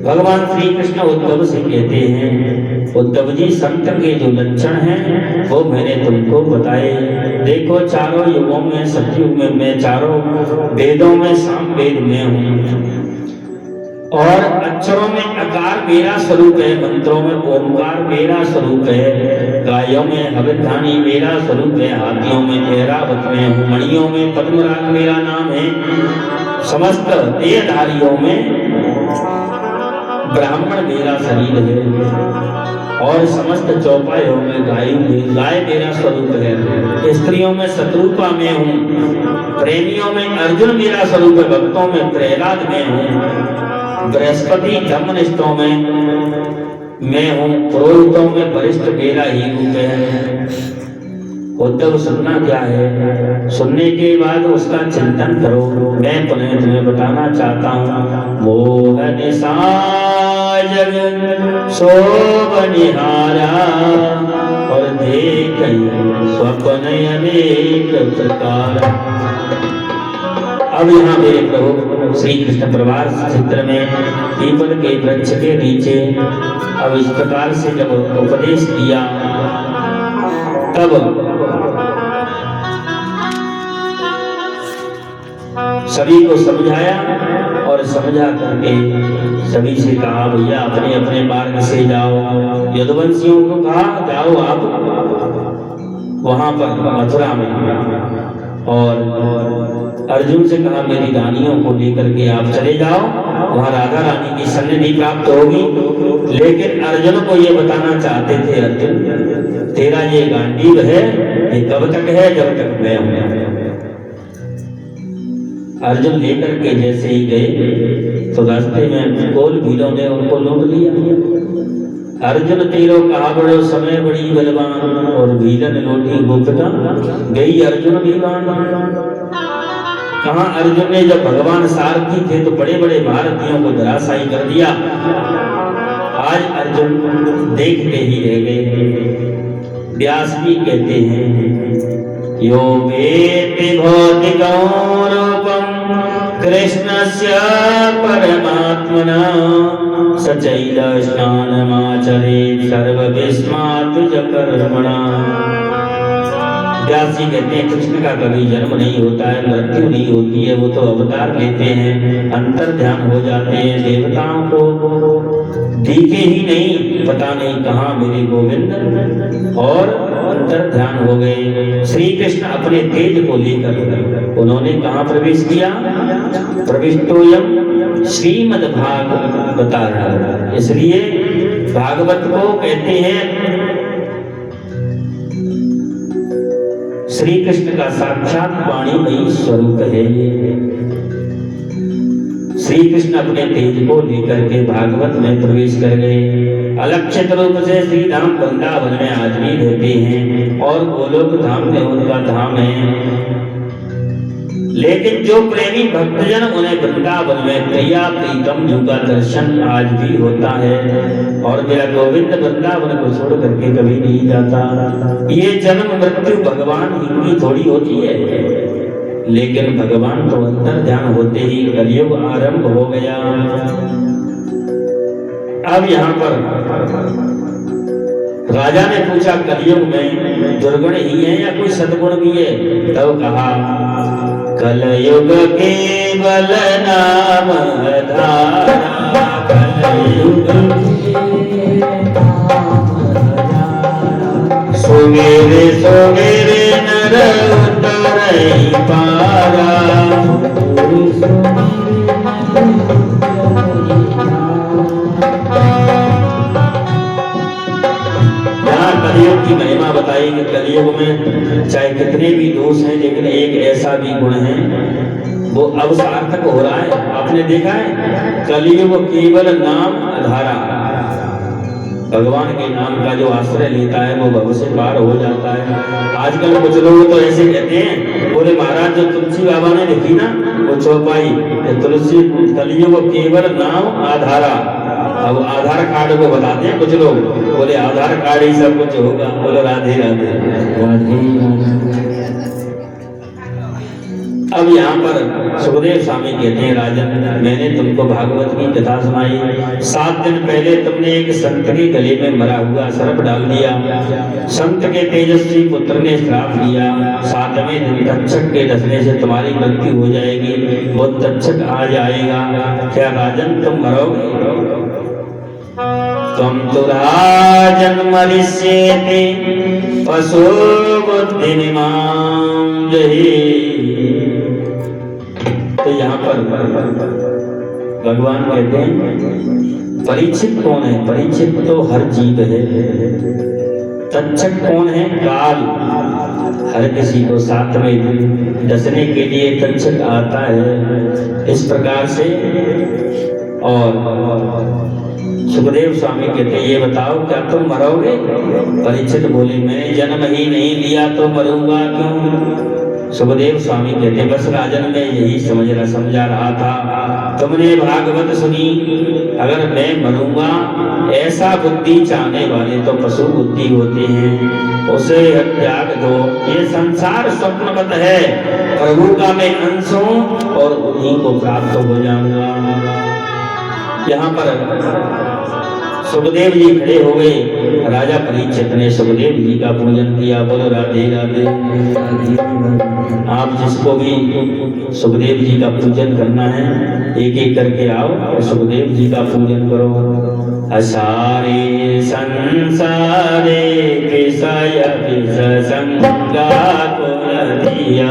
भगवान श्री कृष्ण उद्धव से कहते हैं उद्धव जी संत के जो लक्षण हैं वो मैंने तुमको बताए। देखो चारों युगों में, सतयुग में मैं चारों वेदों में साम वेद में हूँ और अक्षरों में अकार मेरा स्वरूप है, मंत्रों में ओंकार मेरा स्वरूप है, गायों में हविधानी मेरा स्वरूप है, हाथियों में ऐरावत में हूँ, मणियों में पद्मराग मेरा नाम है, समस्त देहधारियों में ब्राह्मण मेरा शरीर है और समस्त चौपायों में गाय मेरा स्वरूप है, स्त्रियों में शत्रुपा में हूँ, प्रेमियों में अर्जुन मेरा स्वरूप है, भक्तों में प्रहलाद में हूँ, बृहस्पति धर्मनिष्ठों में मैं हूँ, पुरोहितों में वरिष्ठ मेरा ही रूप है। उद्धव सुनना क्या है? सुनने के बाद उसका चिंतन करो। मैं पुनः तुम्हें बताना चाहता हूँ। मोह निशा जग शोभनिहारा और देख स्वप्न अनेक प्रकार। अब यहाँ मेरे प्रभु श्री कृष्ण प्रवास चित्र में पीपल के वृक्ष के नीचे अब इस प्रकार से जब उपदेश दिया तब सभी को समझाया और समझा करके सभी से कहा भैया अपने अपने मार्ग से जाओ। यदुवंशियों को कहा जाओ आप वहां पर मथुरा में, और अर्जुन से कहा मेरी रानियों को लेकर के आप चले जाओ, वहां राधा रानी की सन्निधि प्राप्त होगी। लेकिन अर्जुन को ये बताना चाहते थे अर्जुन तेरा ये गांडीव है ये कब तक है? जब तक मैं हूं। अर्जुन लेकर के जैसे ही गए तो रास्ते में कोल भीलों ने उनको लूट लिया। अर्जुन तेरो कहा बड़ो समय बड़ी बलवान और भीलन लोटी गुप्ता गई अर्जुन भीवान। कहा अर्जुन ने जब भगवान सारथी थे तो बड़े बड़े भारतीयों को धराशायी कर दिया। आज अर्जुन देखते ही रह गए। व्यास जी कहते हैं यो वेति भौतिकं रूपं कृष्णस्य परमात्मना सचैल स्नानमाचरेत् सर्वविस्मात् कर्मणा। व्यास जी कहते हैं कृष्ण का कभी जन्म नहीं होता है, मृत्यु नहीं होती है, वो तो अवतार लेते हैं, अंतर ध्यान हो जाते हैं, देवताओं को दिखे ही नहीं, पता नहीं कहाँ मेरे गोविंद, और अंतर ध्यान हो गए। श्री कृष्ण अपने तेज को लेकर उन्होंने कहाँ प्रवेश किया? प्रविष्टोयम श्रीमद्भागवतारण्यक। इसलिए भागवत को कहते हैं श्री कृष्ण का साक्षात वाणीमयी स्वरूप है। श्री कृष्ण अपने तेज को लेकर के भागवत में प्रवेश कर गए। अलक्षित रूप से श्री धाम वृंदावन में आज भी रहते हैं और गोलोक धाम में उनका धाम है। लेकिन जो प्रेमी भक्तजन उन्हें वृंदावन में प्रिया प्रीतम जी का दर्शन आज भी होता है। और मेरा गोविंद वृंदावन को छोड़ करके कभी नहीं जाता। ये जन्म मृत्यु भगवान ही की थोड़ी होती है, लेकिन भगवान तो अंतर ध्यान होते ही कलयुग आरंभ हो गया। अब यहाँ पर राजा ने पूछा कलयुग में दुर्गुण ही है या कोई सद्गुण भी है? तब कहा कलयुग केवल नाम धारा, कलयुग सुमेरे सुमेरे नर उतरई पारा। कलयुग की महिमा बताई कि कलयुग में चाहे कितने भी दोष हैं, लेकिन एक ऐसा भी गुण है वो अब सार्थक हो रहा है। आपने देखा है, कलयुग केवल नाम आधारा, भगवान के नाम का जो आश्रय लेता है वो भव से पार हो जाता है। आजकल कुछ लोग तो ऐसे कहते हैं, बोले महाराज जो तुलसी बाबा ने लिखी ना वो चौपाई, तुलसी कलयुग केवल नाम आधारा। अब आधार कार्ड को बताते हैं कुछ लोग, बोले आधार कार्ड ही सब कुछ होगा। बोलो राधे राधे राधे। अब यहाँ पर सुखदेव स्वामी कहते हैं, राजन मैंने तुमको भागवत की कथा सुनाई, 7 दिन पहले तुमने एक संत के गले में मरा हुआ सर्प डाल दिया, संत के तेजस्वी पुत्र ने श्राप दिया, 7वें दिन तक्षक के डसने से तुम्हारी मृत्यु हो जाएगी, वो तक्षक आज आएगा, क्या राजन तुम मरोगे? तुम तो राजन मरिष्येते पशु बुद्धिमान् जहि। तो यहाँ पर भगवान कहते हैं परीक्षित कौन है? परीक्षित तो हर जीव है। तक्षक कौन है? काल हर किसी को 7वें दिन डसने के लिए तक्षक आता है। इस प्रकार से और सुखदेव स्वामी कहते ये बताओ क्या तुम मरोगे? परीक्षित बोले मैंने जन्म ही नहीं लिया तो मरूंगा क्यों? सुखदेव स्वामी कहते बस राजन मैं यही समझा रहा था, तुमने भागवत सुनी, अगर मैं मरूंगा ऐसा बुद्धि चाहने वाले तो पशु बुद्धि होते हैं, उसे त्याग दो, ये संसार स्वप्नवत है, प्रभु का मैं अंश हूं और उन्हीं को प्राप्त हो जाऊंगा। यहाँ पर सुखदेव जी खड़े हो गए, राजा परीक्षित ने सुखदेव जी का पूजन किया। बोलो राधे राधे। आप जिसको भी सुखदेव जी का पूजन करना है एक एक करके आओ और सुखदेव जी का पूजन करो। असारे संसारे विषय विषसंगा कुलधिया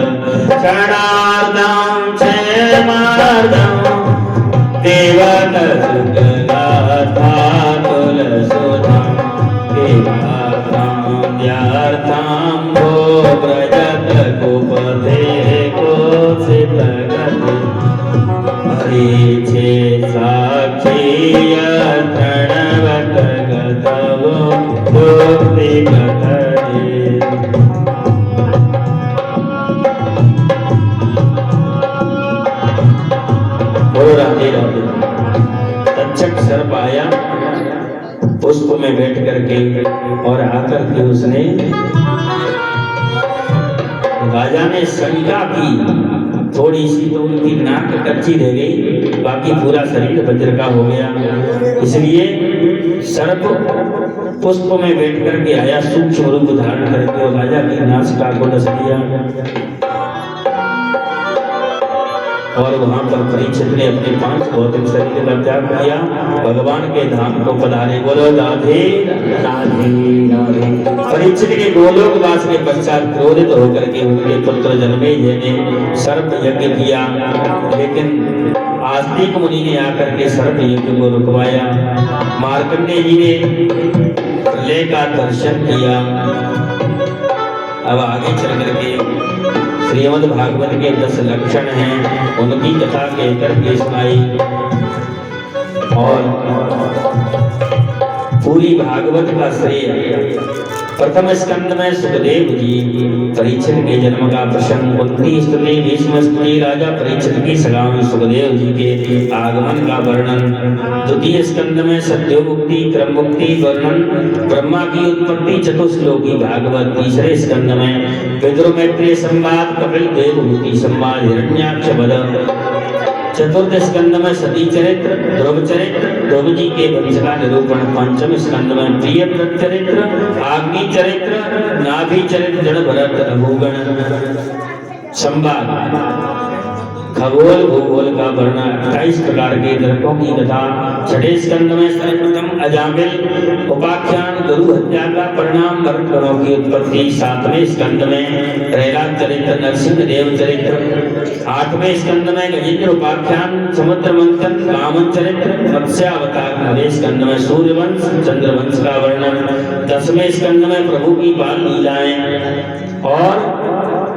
क्षणार्धं क्षेमार्धं देवतसुखगाथा तुलसुधां देवार्थां भो व्रजत कुपथे कोसितगति हरिचे साक्षीय तृणवत गतवो भुक्ति कथने। राधे राधे। तक्षक सर्प आया पुष्प में बैठ करके और आकर के उसने राजा ने शंका की, थोड़ी सी तो उनकी नाक कच्ची रह गई, बाकी पूरा शरीर वज्र का हो गया। इसलिए सर्प पुष्प में बैठ करके आया, सूक्ष्म रूप धारण करके और राजा की नासिका को डस दिया। और वहां पर परीक्षित ने अपने 5 भौतिक शरीर का त्याग किया, भगवान के धाम को पधारे। बोलो राधे राधे राधे। परीक्षित के गोलोक वास के पश्चात क्रोधित होकर के उनके पुत्र जन्मेजय ने सर्प यज्ञ किया, लेकिन आस्तिक मुनि ने आकर के सर्प यज्ञ को रुकवाया। मार्कंडेय जी ने प्रलय का दर्शन किया। अब आगे चल करके श्रीमद् भागवत के 10 लक्षण हैं, उनकी कथा कहकर के सुनाई और पूरी भागवत का श्रेय प्रथम स्कंद में सुखदेव जी परीक्षित के जन्म का प्रसंग, कुंती स्तुति, भीष्म स्तुति, राजा परीक्षित की सभा में सुखदेव जी के आगमन का वर्णन, द्वितीय स्कंद में सत्योमुक्ति क्रम मुक्ति वर्णन, ब्रह्मा की उत्पत्ति चतुश्लोकी भागवत, तीसरे स्कंद में विदुर मैत्रेय संवाद, कपिल देवहूति संवाद, हिरण्याक्ष वध, चतुर्थ स्कंद में सती चरित्र, ध्रुव चरित्र, ध्रुव जी के वंश का निरूपण, पंचम स्कंद में प्रियव्रत चरित्र, आग्नि चरित्र, नाभि चरित्र, जड़ भरत अभूगण संवाद, खगोल भूगोल का वर्णन, 28 प्रकार के ग्रहों की कथा, छठे स्कंद में सर्वप्रथम अजामिल उपाख्यान, गुरु हत्या का परिणाम, वर्णों की उत्पत्ति, 7वें स्कंद में प्रहलाद चरित्र, नरसिंह देव चरित्र, 8वें स्कंद में गजेंद्र उपाख्यान, समुद्र मंथन, वामन चरित्र, मत्स्यावतार, 9वें स्कंद में सूर्यवंश चंद्रवंश का वर्णन, 10वें स्कंद में प्रभु की बाल लीलाएं और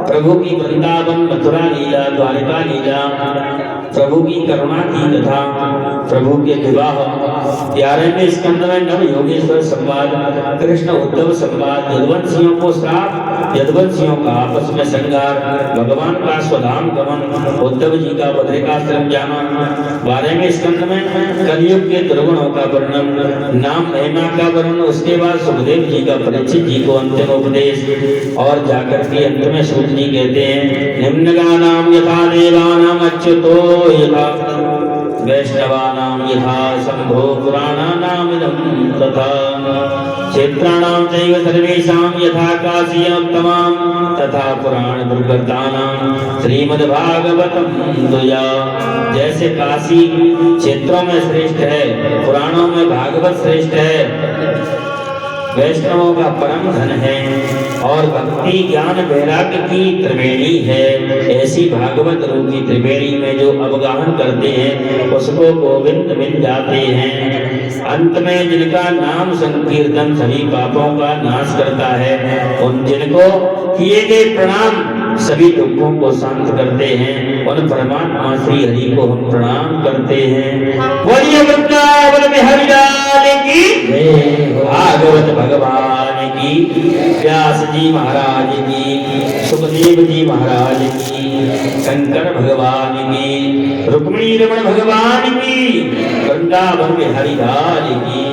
प्रभु की वृंदावन मथुरा लीला, द्वारिका लीला, प्रभु की करुणा की कथा, प्रभु के विवाह। 11वें स्कंद में नव योगेश्वर संवाद, कृष्ण उद्धव संवाद, यदुवंशियों को श्राप, यदुवंशियों का आपस में संघार, भगवान का स्वधाम गमन, उद्धव जी का बद्रिकाश्रम जाना। 12वें स्कंद में कलयुग के दुर्गुणों का वर्णन, नाम महिमा का वर्णन, उसके बाद सुखदेव जी का परीक्षित जी को अंतिम उपदेश, और जाकर के अंत में सूत जी कहते हैं निम्नगानाम यथा देवानाम अच्युतो यथा वैष्णवानाम यथा शंभो पुराणानाम इदं तथा क्षेत्राणां चैव सर्वेषां यथा काशीयमुत्तमां तथा पुराण दुर्गतानां श्रीमद्भागवतम् द्वया। जैसे काशी क्षेत्रों में श्रेष्ठ है, पुराणों में भागवत श्रेष्ठ है, वैष्णवों का परम धन है और भक्ति ज्ञान वैराग्य की त्रिवेणी है। ऐसी भागवत रूपी त्रिवेणी में जो अवगाहन करते हैं उसको गोविंद मिल जाते हैं। अंत में जिनका नाम संकीर्तन सभी पापों का नाश करता है, उन जिनको किए गए प्रणाम सभी दुखों को शांत करते हैं, उन परमात्मा श्री हरि को हम प्रणाम करते हैं। बोलिए वृंदावन बिहारी लाल की जय, भागवत भगवान की, व्यास जी महाराज की, सुखदेव जी महाराज की, शंकर भगवान की, रुक्मिणी रमण भगवान की, वृंदावन बिहारी लाल की।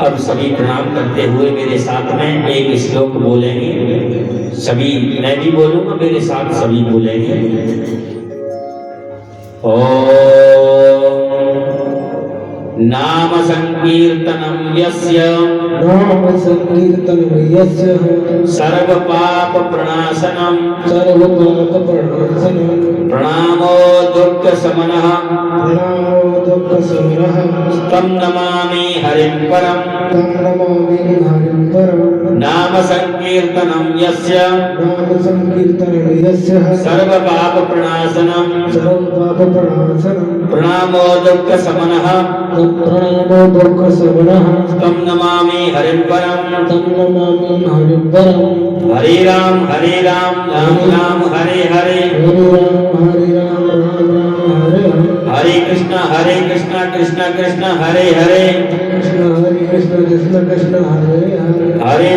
अब सभी प्रणाम करते हुए मेरे साथ में एक श्लोक बोलेंगे। सभी, मैं भी बोलूंगा, मेरे साथ सभी बोलेंगे। ओम नाम संकीर्तनम यस्य, नाम संकीर्तनम यस्य सर्व पाप प्रणाशनम, सर्व पाप प्रणाशनम, प्रणामो दुःख शमनः, प्रणामो दुःख शमनः, तं नमामि हरिं परम, तं नमामि हरिं परम। नाम संकीर्तनम यस्य, नाम संकीर्तनम यस्य सर्व पाप प्रणाशनम, सर्व पाप प्रणाशनम, प्रणामो दुःख शमनः, प्रणामो दुःख शमनः, तं नमामि हरिं परम, तं नमामि हरिं परम। हरे राम राम राम हरे हरे, हरे राम हरे हरे, हरे कृष्ण कृष्ण कृष्ण हरे हरे, कृष्ण कृष्ण कृष्ण हरे हरे, हरे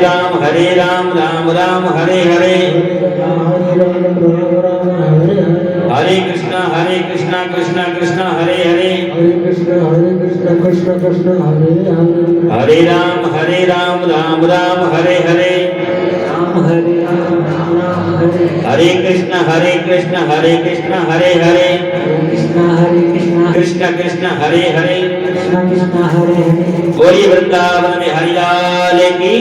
राम राम हरे हरे, हरे राम हरे हरे, हरे कृष्ण कृष्ण कृष्ण हरे हरे, हरे कृष्ण कृष्ण कृष्ण हरे हरे, हरे राम राम हरे हरे, हरे राम हरे, हरे कृष्ण हरे कृष्ण हरे हरे, कृष्ण कृष्ण कृष्ण हरे हरे, कृष्ण हरे हरे। बोलिए वृंदावन में हरि लाल की।